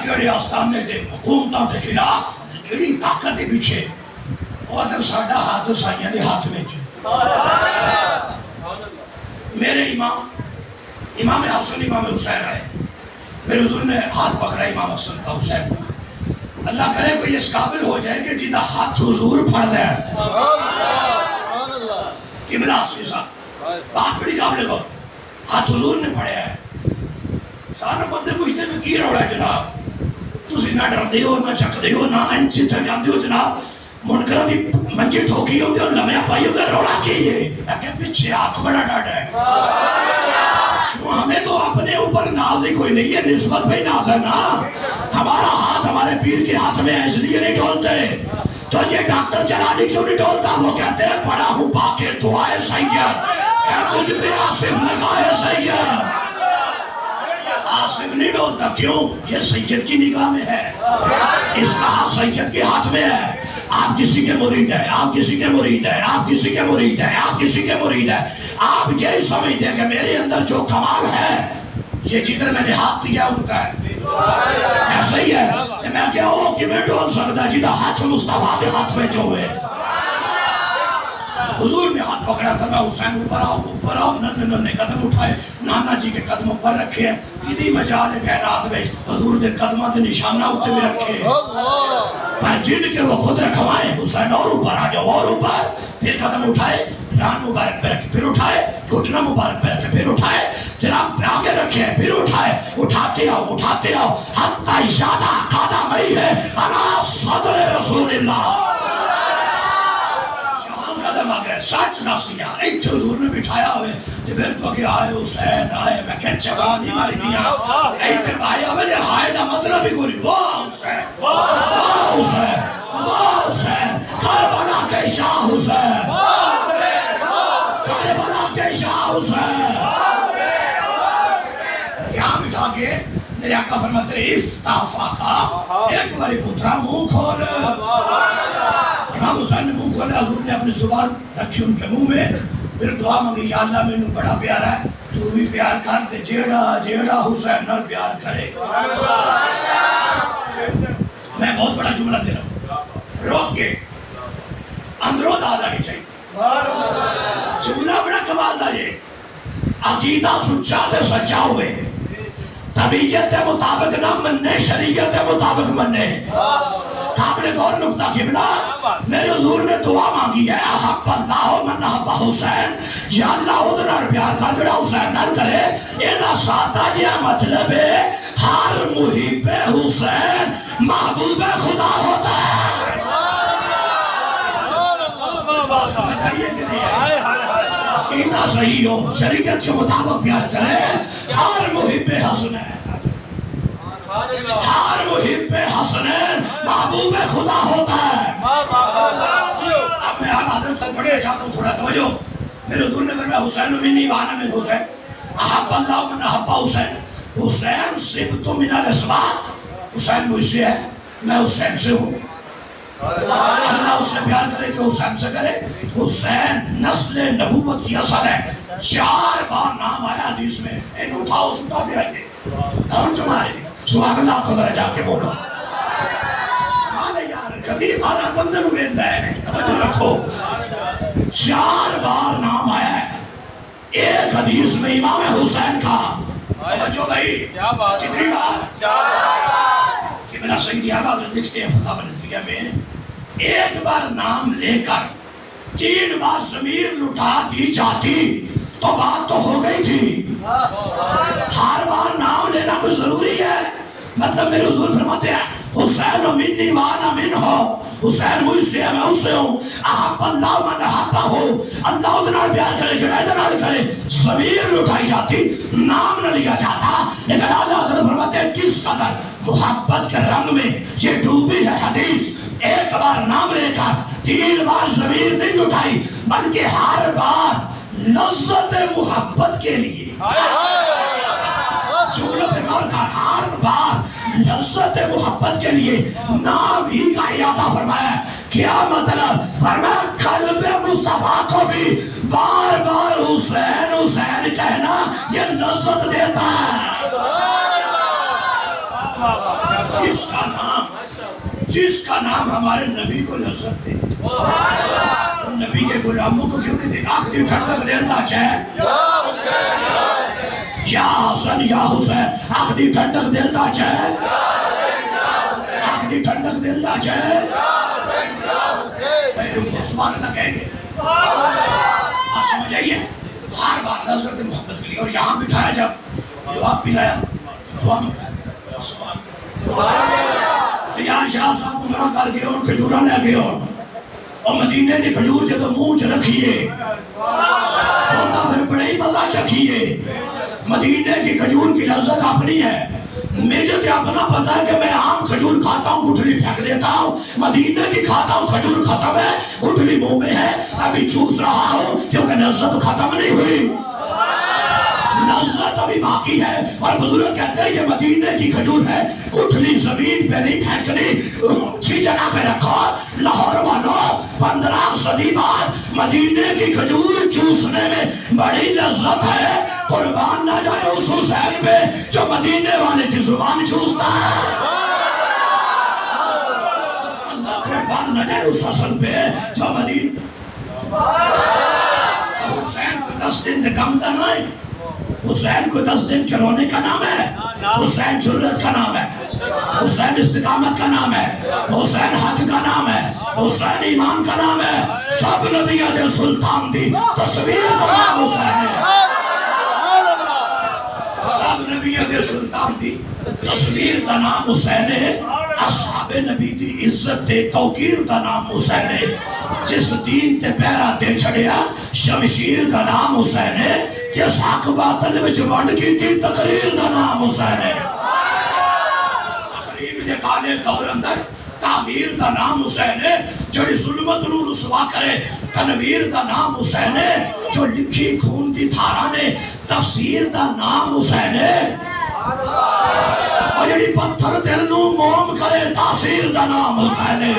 کیڑے آستانے دے حکومتوں دے خلاف کیڑی طاقت دے پیچھے، اور جب ساڑھا ہاتھ سائیاں دے ہاتھ میں میرے امام حسن امام حسین آئے، میرے حضور نے ہاتھ پکڑا امام حسن کا حسین، اللہ کرے کوئی اس قابل ہو جائے کہ جدہ ہاتھ حضور پڑھ دے، قبلہ آسیسا بات بڑی قابل ہو، ہاتھ حضور نے پڑھے ہے، سارا بندے پوچھتے میں کی روڑا ہے جناب، تسی نہ ڈر دے ہو نہ چک دے ہو نہ انچی تھا جان دے ہو جناب، منکرہ دی منجی ٹھوکی ہوندے اور لمحہ پائی ہوندے روڑا کیے، لیکن پیچھے ہاتھ بڑا ڈاڑا ہے، ہمیں تو اپنے اوپر ناز ہی کوئی نہیں ہے، نسبت بھی ناز ہے نا، ہمارا ہاتھ ہمارے پیر کے ہاتھ میں ہے اس لیے نہیں ڈولتے، تو یہ ڈاکٹر جلالی کیوں نہیں ڈولتا، وہ کہتے ہیں پڑھا ہوں باقی دعائے سید، ہے تجھ پہ آصف نگاہ سید، آصف نہیں ڈولتا، کیوں؟ یہ سید کی نگاہ میں ہے، اس کا ہاتھ سید کے ہاتھ میں ہے، آپ کسی کے مرید ہیں، آپ کسی کے مرید ہیں، آپ کسی کے مرید ہیں، آپ کسی کے مرید ہیں، آپ یہ سمجھتے ہیں کہ میرے اندر جو کمال ہے یہ جدھر میں نے ہاتھ دیا ان کا ہے، ایسا ہی ہے کہ میں کیا ہوں کہ میں ڈول سکتا جدھر ہاتھ مصطفیٰ کے ہاتھ میں جو ہوئے، حضور نے ہاتھ پکڑا تھا، میں حسین اوپر آؤ، ننے قدم اٹھائے، نانا جی کے قدموں پر رکھے ہیں، کدی مجال خیرات میں حضور دے قدمہ دے نشانہ ہوتے بھی رکھے، پر جن کے وہ خود رکھوائیں، حسین اور اوپر آ جاؤ اور اوپر، پھر قدم اٹھائے، ران مبارک پہ رکھے، پھر اٹھائے، گھٹنا مبارک پہ رکھے، پھر اٹھائے، جناب آگے رکھے، پھر اٹھائے، اٹھاتے آؤ، حتی اشادہ قادہ مئی ہے، انا صدر رسول اللہ، قدم آگئے، سچ ناسیا، ایتھے حضور نے بٹھایا ہوئے، تو پھر تو کہ آئے حسین آئے، میں کہ چبانی ماری دیا، ایتھے بھائی ہوئے، یہ ہائے دا مطلب ہی گوری، واہ حسین، واہ حسین، واہ حسین، کربلا کے شاہ حسین، کربلا کے شاہ حسین، یہاں بٹھا کے میرے آقا فرماتے ہیں افتافا کا ایک باری پترا منہ کھول، امام حسین نے منہ کھولا، حضور نے اپنی زبان رکھی ان کے منہ میں، پھر دعا مانگی یا اللہ میں نے بڑا پیارا ہے، تو بھی پیار کر دے، جیڑا حسین نال پیار کرے۔ میں بہت بڑا جملہ دے رہا ہوں، روک کے اندروں داد آنی چاہیے، عقیدہ سچا تے سچا ہوئے، طبیعت کے مطابق نہ مننے، شریعت کے مطابق مننے۔ قابل غور نقطہ قبلہ، میرے حضور نے دعا مانگی ہے، احب اللہ من احب حسین، یا اللہ او دے نال پیار کر جڑا حسین نال کرے۔ اینا سادہ جہا مطلب ہے ہر محب حسین محبوب خدا ہوتا ہے۔ بات سمجھ آئیے کہ نہیں آئی؟ عقیدہ صحیح ہو، شریعت کے مطابق پیار کرے، ہر محب حسنین، ہر محب حسنین محبوب خدا ہوتا ہے۔ اب میں آن حضرت تک پڑھنا چاہتا ہوں، تھوڑا توجہ۔ میرے حضور نے فرمایا حسین منی وانا من حسین، احب اللہ من احب حسین، حسین صبت من الاسبات، حسین مجھ سے ہے، میں حسین سے ہوں۔ اللہ اس سے پیار کرے جو حسین سے کرے۔ حسین نسل نبوت کی اصل ہے، 4 بار نام آیا حدیث میں، ان اٹھاؤ سنتا بھی آئیے، کون تمہارے سبحان اللہ خبر جا کے بولو ہمارے یار خلیف آنا بندن ویندہ ہے، توجہ رکھو۔ 4 بار نام آیا ہے ایک حدیث میں امام حسین کا، توجہ بھائی، کتنی بار؟ کہ میرا سیدی اعلیٰ لکھتے ہیں فتح النظریہ میں، ایک بار نام لے کر 3 بار ضمیر لٹا دی جاتی تو بات تو ہو گئی تھی۔ ہر بار نام لینا کچھ ضروری ہے؟ مطلب میرے حضور فرماتے ہیں حسین منی وانا منہ، حسین مجھ سے ہے میں اس سے ہوں، احب اللہ من احبہ ہو، اللہ ادھر نال پیار کرے جڑا ادھر نال کرے، ضمیر لٹائی جاتی، نام نہ لیا جاتا۔ لیکن اعلیٰ حضرت فرماتے ہیں کس قدر محبت کے رنگ میں یہ ڈوبی ہے حدیث، ایک بار نام لے کر 3 بار ضمیر نہیں لٹائی، بلکہ ہر بار لذت محبت کے لیے، جملہ پہ غور کر، ہر بار لذت محبت کے لیے نام ہی کا اعادہ فرمایا ہے۔ کیا مطلب؟ فرمایا قلب مصطفیٰ کو بھی بار بار حسین حسین کہنا یہ لذت دیتا ہے۔ جس کا نام ہمارے نبی کو لذت دے، ان نبی کے غلاموں کو کیوں نہیں دے؟ آخری ٹھنڈک دیتا چاہے یا حسن یا حسین، آخری ٹھنڈک دیتا چاہے، آخری ٹھنڈک دیتا چاہے، میرے کو سبحان اللہ کہیں گے، آپ سمجھ آئیے، ہر بار لذت محبت کے لیے۔ اور یہاں بٹھایا جب جو آپ پلایا تو ہم سبحان یار شاہ صاحب عمرہ کر کے اور کھجورہ لے کے اور مدینے کی کھجور جب منہ چ رکھیے تو پھر بڑے ہی مزہ چکھیے۔ مدینے کی کھجور کی لذت اپنی ہے، مجھے تو اپنا پتا ہے کہ میں عام کھجور کھاتا ہوں گٹھلی پھینک دیتا ہوں، مدینے کی کھاتا ہوں کھجور ختم ہے، گٹھلی منہ میں ہے، ابھی چوس رہا ہوں کیونکہ لذت ختم نہیں ہوئی، لذت ابھی باقی ہے۔ اور بزرگ کہتے ہیں یہ مدینے کی کھجور ہے، گٹھلی زمین پہ نہیں پھینکنی، اونچی جگہ پہ رکھو۔ لاہور والوں 15 صدی بعد مدینے کی کھجور چوسنے میں بڑی لذت ہے، قربان نہ جائے اس حسین پہ جو مدینے والے کی زبان چوستا ہے، قربان نہ جائے اس حسن پہ جو مدینے حسین کو 10 دن دے کم دا نہ ہے، حسین کو 10 دن کے رونے کا نام ہے، حسین جرت کا نام ہے، حسین استقامت کا نام ہے، حسین حق کا نام ہے، حسین ایمان کا نام ہے۔ سب نبیوں دے سلطان دی تصویر کا نام حسین ہے، سب نبیوں دے سلطان دی تصویر کا نام حسین ہے، اصحاب نبی دی عزت تے توقیر دا نام حسین ہے، جس دین تے پیرا تے چھڑیا شمشیر دا نام حسین ہے، جس حق باطل وچ ونڈ کی تھی تقریر دا نام حسین ہے، تقریب دے کالے دور اندر تعمیر دا نام حسین ہے، جو ظلمت نو رسوا کرے، تنویر دا نام حسین ہے، جو لکھی خون دی دھارا نے تفسیر دا نام حسین ہے، اور جڑی پتھر دل نو موم کرے تاثیر دا نام حسین ہے،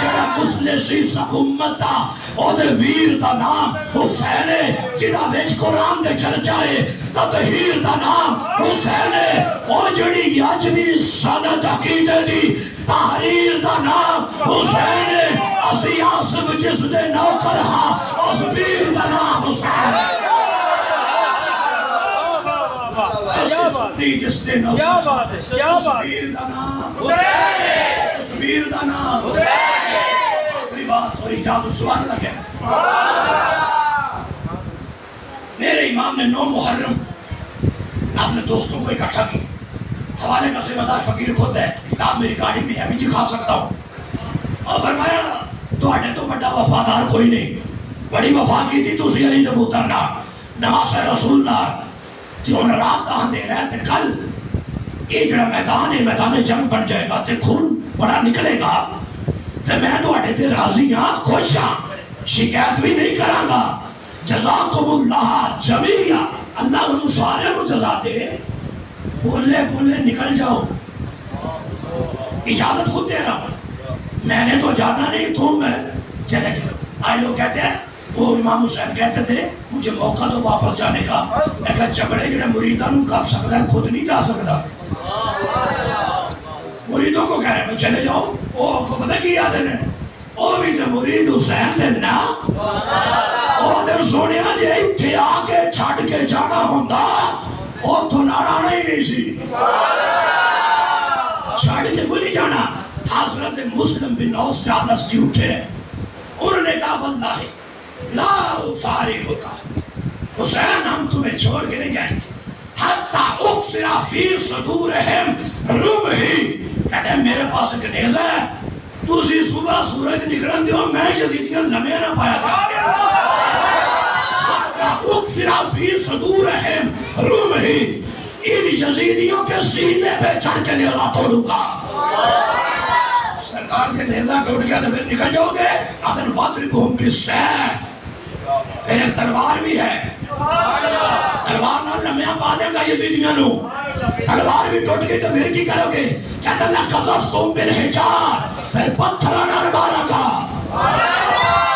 جڑا مسلسی سب امت دا او دے ویر دا نام حسین ہے، جڑا وچ قرآن دے چرچائے تطہیر دا نام حسین ہے، اور جڑی اجوی سند عقیدے دی تحریر دا نام حسین ہے، اسی آصف جس دے نوکر ہاں اس پیر دا نام حسین ہے۔ پتری جس دن کیا بات ہے، کیا بات ہے۔ کشمیر دا نام حسین کشمیر دا نام آخری بات اور اجازت سبحان اللہ کہنا۔ میرے امام نے 9 محرم کو اپنے دوستوں کو اکٹھا کی، حوالے کا ذمہ دار فقیر خود ہے، کتاب میری گاڑی میں ہے، میں دکھا سکتا ہوں، اور فرمایا تواڈے تو بڑا وفادار کوئی نہیں، بڑی وفا کی تھی تسی علی دے پتر نال، نواز رسول نال، تے ہن رات دا اندھیرا ہے تے کل یہ جڑا میدان ہے میدان جنگ بن جائے گا تے خون بڑا نکلے گا تے میں تواڈے تے راضی ہاں، خوش ہاں، شکایت بھی نہیں کراں گا، جزاکم اللہ جمیعا، اللہ انہوں سارے کو جزا دے، بولے بولے نکل جاؤ، اجازت خود دے رہا ہوں، میں نے تو جانا نہیں، تو میں چلے گیا۔ آئے لوگ کہتے ہیں وہ امام حسین کہتے تھے مجھے موقع تو واپس جانے کا، میں کہا جبڑے جڑے مریدان کو کہا سکتا ہے خود نہیں جا سکتا، مریدوں کو کہہ رہے ہیں میں چلے جاؤ، وہ کو پتہ کی یاد ہے وہ بھی تو مرید حسین دے نا، وہ دے سونے جے اتھے آ کے چھڑ کے جانا ہوندہ وہ تو نارانا ہی نہیں سی، چھڑ کے کوئی نہیں جانا۔ حضرت مسلم بن اوس جانس کی اٹھے، انہوں نے کہا واللہ لا افارقہ کا حسین ہم تمہیں چھوڑ کے نہیں جائیں گے حتی اکسرا فی صدورہم رمحی، کہتے ہیں میرے پاس ایک نیزہ ہے، تُسی صبح سورج نکلن دیو میں یزیدیاں لمحے نہ پایا جا حتی اکسرا فی صدورہم رمحی، ان یزیدیوں کے سینے پہ چڑھ کے نیزہ توڑوں گا، سرکار کے نیزہ ٹوٹ گیا تو پھر نکل جاؤ گے، آدھن واضربہم بالسیف، پھر ایک تلوار بھی ہے، تلوار نہ لمحہ پا دے گا یزیدیاں نو، تلوار بھی ٹوٹ گئی تو پھر کی کرو گے، کہتا اللہ قذفتم بالحجار، پھر پتھرہ نہ مارا گا،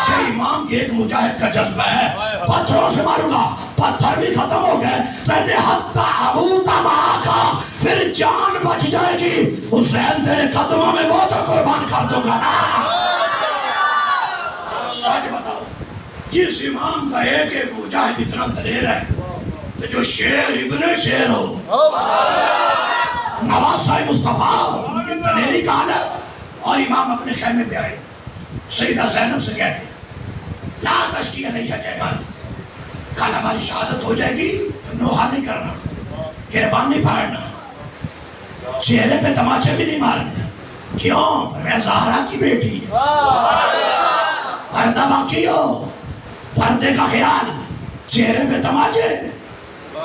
شیع امام کی ایک مجاہد کا جذبہ ہے، پتھروں سے ماروں گا، پتھر بھی ختم ہو گئے، کہتے حتی اموت معاکا، پھر جان بچ جائے گی، حسین تیرے قدموں میں وہ تو قربان کر دوں گا نا۔ سچ بتاؤ جس امام کا ایک ایک مجاہد اتنا دلیر ہے تو جو شیر ابن شیر ہو، نواز صاحب مصطفیٰ ان کی دلیری کا حال ہے، اور امام اپنے خیمے پہ آئے، سیدہ زینب سے کہتے ہیں لا تشکی علیہ جیبان، کل ہماری شہادت ہو جائے گی تو نوحہ نہیں کرنا، گربان نہیں پھاڑنا، چہرے پہ تماچے بھی نہیں مارنے، کیوں؟ میں زہرا کی بیٹی ہے، پردہ باقی ہو، پردے کا خیال، چہرے پہ تماچے،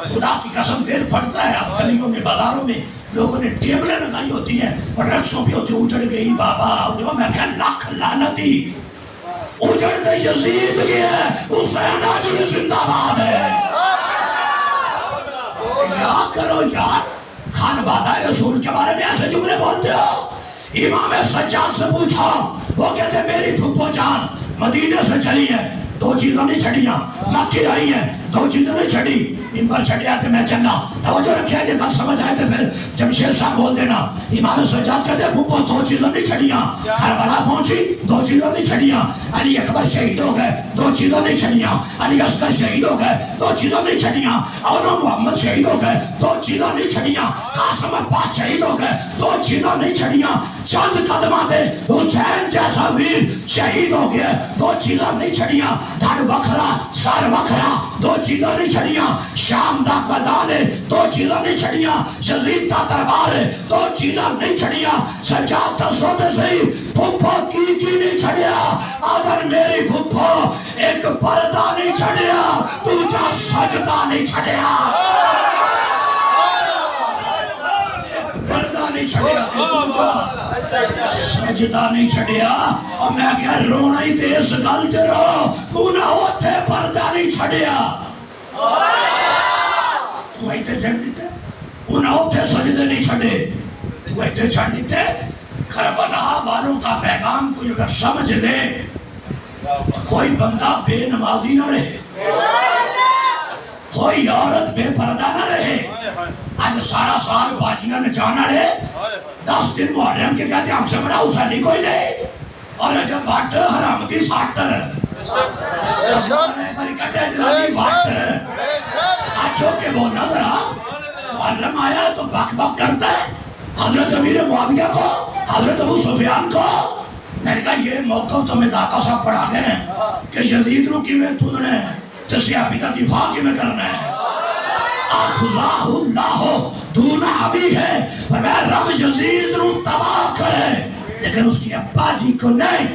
خدا کی قسم دیر پڑتا ہے، اب گلیوں میں بازاروں میں لوگوں نے ٹیبلیں لگائی ہوتی ہیں اور رقصوں پہ ہوتی اجڑ گئی بابا، جو میں کہا لاکھ لعنتی، اجڑ گئی یزید کی ہے، حسین آج بھی زندہ باد ہے، یا کرو یار، خان بادہ رسول کے بارے میں ایسے جملے بولتے ہو، امام سجاد سے پوچھا، وہ کہتے میری پھپھو جان مدینے سے چلی ہیں، 2 چیزوں نہیں چھڑیاں، مکہ آئی ہیں، 2 چیزوں نہیں چھڑی، ممبر چھڑیا کہ میں چلنا، توجہ رکھے کہ کل سمجھ آئے تھے پھر جمشید صاحب بول دینا، امام سجاد کہتے ہیں پھپھو 2 چیزوں نہیں چھڑیاں، کربلا پہنچی 2 چیزوں نہیں چھڑیاں، علی اکبر شہید ہو گئے 2 چیزوں نہیں چھڑیاں، علی اصغر شہید ہو گئے 2 چیزوں نہیں چھڑیاں، اور محمد شہید ہو گئے 2 چیزوں نہیں چھڑیاں، قاسم عباس شہید ہو گئے 2 چیزوں نہیں چھڑیاں، چند قدمہ دے حسین جیسا ویر شہید ہو گیا 2 چیزوں نہیں چھڑیاں، دھڑ وکھرا سر وکھرا 2 چیزوں نہیں چھڑیاں، شام دا میدان ہے 2 چیزوں نہیں چھڑیاں، یزید دا دربار ہے 2 چیزوں نہیں چھڑیاں، سجاد دا سوتے صحیح پھپھو کی نہیں چھڑیا، اگر میری پھپھو ایک پردہ نہیں چھڑیا تجھا سجدہ نہیں چھڑیا، ایک پردہ نہیں چھڑیا تجھا سجدہ نہیں چھڑیا، اور میں کہا رونا ہی تے اس گل تے رو تو نہ ہوتے پردہ نہیں چھڑیا، تو ایتے چھڑ دیتے انہاں ہوتے سجدے نہیں چھڑے، تو ایتے چھڑ دیتے، کربلا والوں کا پیغام کوئی اگر سمجھ لے تو کوئی بندہ بے نمازی نہ رہے، کوئی عورت بے پردہ نہ رہے، آج سارا سال باجیاں نچانا رہے، 10 دن محرم کے کہتے ہیں ہم سے بڑا حسینی کوئی نہیں، اور جب بات حرامتی ساٹھ بری کٹے جلانی بات آجو کے وہ نظرہ محرم آیا تو بک بک کرتا ہے حضرت امیر معاویہ کو، حضرت ابو سفیان کو. میں نے کہا یہ موقع تو میں داتا صاحب پڑھا گئے ہیں کہ یزید نو کی میں تُدنے تے سیابی دا دفاع کی میں کرنا ہے. اخزاہ اللہ دون ابی ہے، فرمایا رب یزید نو تباہ کرے لیکن اس کی ابا جی کو نہیں.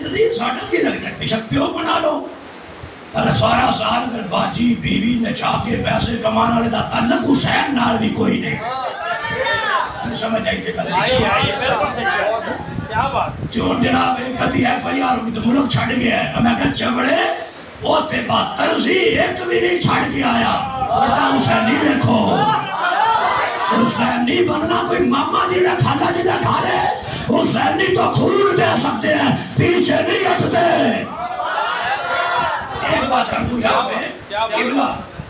یزید ساڑھا کی لگتا ہے بشک پیو بنا لو، پر سارا سال اگر باجی بیوی نچا کے پیسے کمانا لے دا تعلق حسین نال بھی کوئی نہیں. سمجھ آئی تھے کیوں جناب ایک کدی ایف آئی آر ہوگی تو ملک چھڑ گیا ہے. میں کہا چبڑے وہ تے 72 سی ایک بھی نہیں چھڑ کے آیا. بڑا حسینی دیکھو، حسینی بننا کوئی ماما جی نے کھانا جی نے کھا رہے. حسینی تو خون دے سکتے ہیں، پیچھے نہیں ہٹتے. ایک بات کر دوں جہاں پہ قبلہ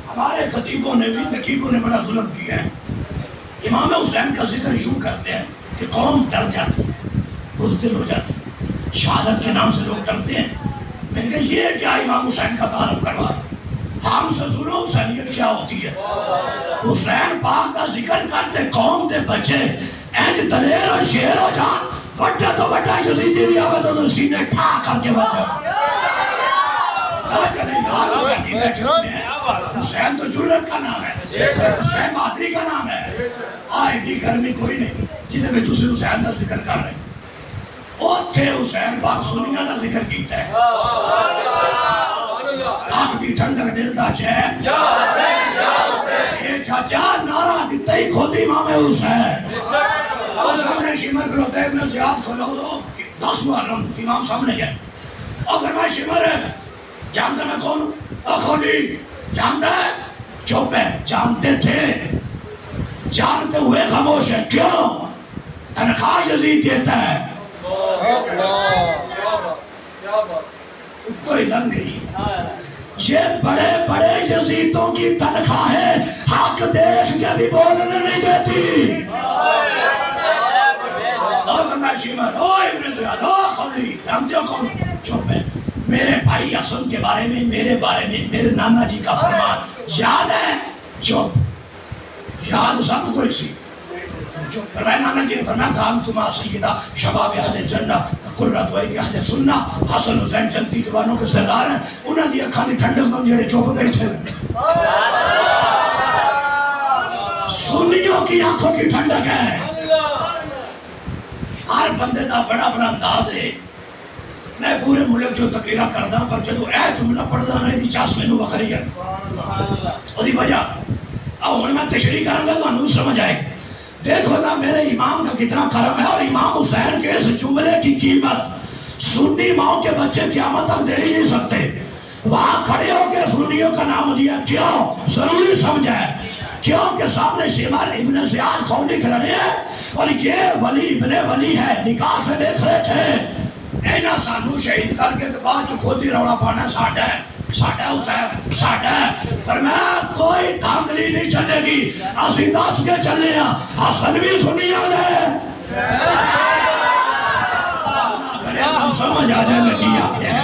ہمارے خطیبوں نے بھی نقیبوں نے بڑا ظلم کیا ہے. امام حسین کا ذکر یوں کرتے ہیں کہ قوم ڈر جاتی ہے، بزدل ہو جاتی ہے، شہادت کے نام سے لوگ ڈرتے ہیں. میں نے کہا یہ کیا امام حسین کا تعارف کروا رہا، ہم سے سنو حسینیت کیا ہوتی ہے. حسین پاک کا ذکر کرتے قوم دے بچے اینج دلیر اور شیر ہو جان، بڑا تو بڑا یزیدی بھی آوے تو سینے ٹھا کر کے بچے. حسین تو جرت کا نام ہے، حسین بہادری کا نام ہے. آئی ڈی گرمی کوئی نہیں جنہیں بھی دوسرے حسین کا ذکر کر رہے ہیں. وہ تھے حسین پاک سنیاں کا ذکر کیتا ہے. آنکھ دی ٹھنڈک دل دا چین اے چاچا نعرہ دیتا ہی خود امام حسین. اور سامنے شمر کھلوتے ابن زیاد کھلو دو 10 محرم امام سامنے جائے اور فرمائے شمر ہے جانتا میں کون ہوں؟ اخولی جانتا ہے؟ چوپ ہے. جانتے تھے، جانتے ہوئے خاموش ہے. کیوں؟ تنخواہ یزید دیتا ہے. تو ہی لنگ گئی. یہ بڑے بڑے یزیدوں کی تنخواہیں حق دیکھ کے بھی بولنے نہیں دیتی. اور میں شیمر او ابن زیاد او خولی جانتے ہو کون؟ چوپ ہے. میرے بھائی حسن کے بارے میں، میرے بارے میں میرے نانا جی کا فرمان یاد ہے؟ چوپ. یاد سب کوئی سی. چوپ. فرمایا نانا جی نے فرمایا تھا انتما سیدہ شباب اہل جنہ قرۃ وعین اہل سنہ. حسن حسین جنتی جوانوں کے سردار ہیں. انہاں دی اکھاں دی ٹھنڈک من جڑے چوپ بیٹھے سنیوں کی آنکھوں کی ٹھنڈک ہے. ہر بندے دا بڑا بڑا انداز ہے. میں پورے ملک جو تقریرہ کردا پر جدو اے جملہ پڑھدا نا دی چاس مینوں وکھری ہے. اودی وجہ اور میں تشریح کروں گا تو انہوں سمجھ آئے. دیکھو نا میرے امام کا کتنا کرم ہے. اور امام حسین کے اس جملے کی قیمت سنی ماؤں کے بچے قیامت تک دے ہی نہیں سکتے. وہاں کھڑے ہو کے سنیوں کا نام دیا. کیوں؟ ضروری سمجھا ہے. کیوں کہ سامنے شمر ابن زیاد خولی کھڑے ہیں اور یہ ولی ابن ولی ہے. نکاح سے دیکھ رہے تھے اینا سانو شہید کر کے بعد جو خود ہی روڑا پانا ساڑھا ہے، ساڑھا حسین ساڑھا ہے. فرمایا کوئی دھاندلی نہیں چلے گی. اسی 10 کے چلے ہیں. حسن بھی سنیاں لے اگر تم سمجھ آ جائے میں کیا ہے.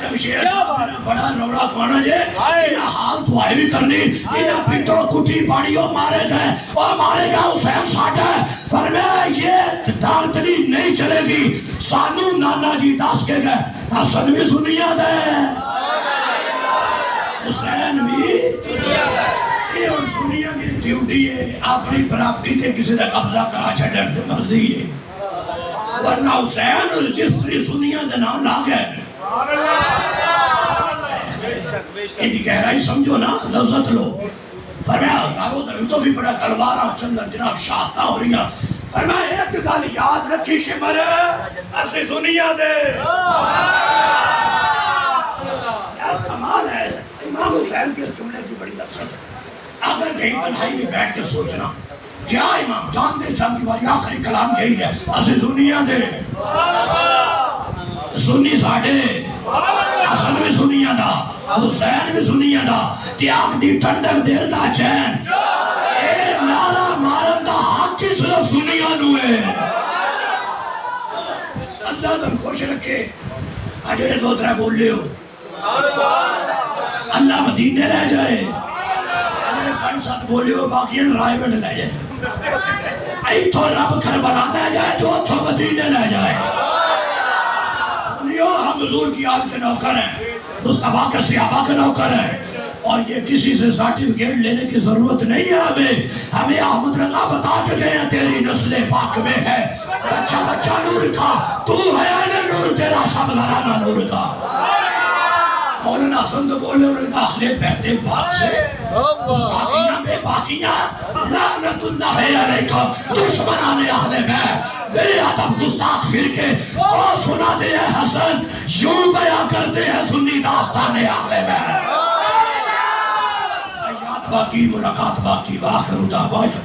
جمشید صاحب نے بڑا روڑا پانا جے انہا حال دعائی بھی کرنی. انہا پیٹو کٹی پاڑیوں مارے گئے اور مارے گا حسین ساٹھا ہے. فرمایا یہ داندلی نہیں چلے گی. سانو نانا جی 10 کے گئے. حسن بھی سنیاں دے، حسین بھی یہ ان سنیاں کی ڈیوٹی ہے. اپنی پراپٹی تے کسی نے قبضہ کرا چھڑن تے مرضی ہے. ورنہ حسین رجسٹری سنیاں دے نام لا گئے. یہ جی گہرائی سمجھو نا، لذت لو. فرمایا یارو تو بھی بڑا تلوارہ چندر جناب شاہتہ ہو رہی ہیں. فرمایا ایک گل یاد رکھی شمر ایسے سنیاں دے. یار کمال ہے امام حسین کے جملے کی بڑی لذت ہے. اگر کہیں تنہائی میں بیٹھ کے سوچنا کیا امام جان دے جان دی والی آخری کلام یہی ہے ایسے سنیاں دے. سنی ساڑھے حسن بھی سنیاں دا، حسین بھی سنیاں دا. تیاگ دی ٹھنڈک دل دا چین. اے نعرہ مارن دا حق کی صرف سنیاں نوے. اللہ تم خوش رکھے. آجڑے 2-3 بول لے ہو اللہ مدینے لے جائے اگلے 5-7 بولیو باقی رائے منڈ لے جائے ایتھو رب کربلا لے جائے جو اتھو مدینے لے جائے سنیو ہم حضور کی آل کے نوکر ہیں مصطفیٰ کے صحابہ کے نوکر ہیں اور یہ کسی سے سرٹیفکیٹ لینے کی ضرورت نہیں ہے ہمیں احمد اللہ بتا کے گئے ہیں تیری نسل پاک میں ہے بچہ بچہ نور کا تو ہے نا نور تیرا سب گھرانہ نور کا مولانا سند بولے انہوں نے کہا اہل بیت پاک سے گستاخیاں بے باقیاں لعنت اللہ علیکہ دشمنان اہل بیت بے ادب گستاخ فرقے کو سنا دے حسن یوں بیان کرتے ہیں سنی داستان اہل بیت باقی ملاقات باقی باخر دعوانا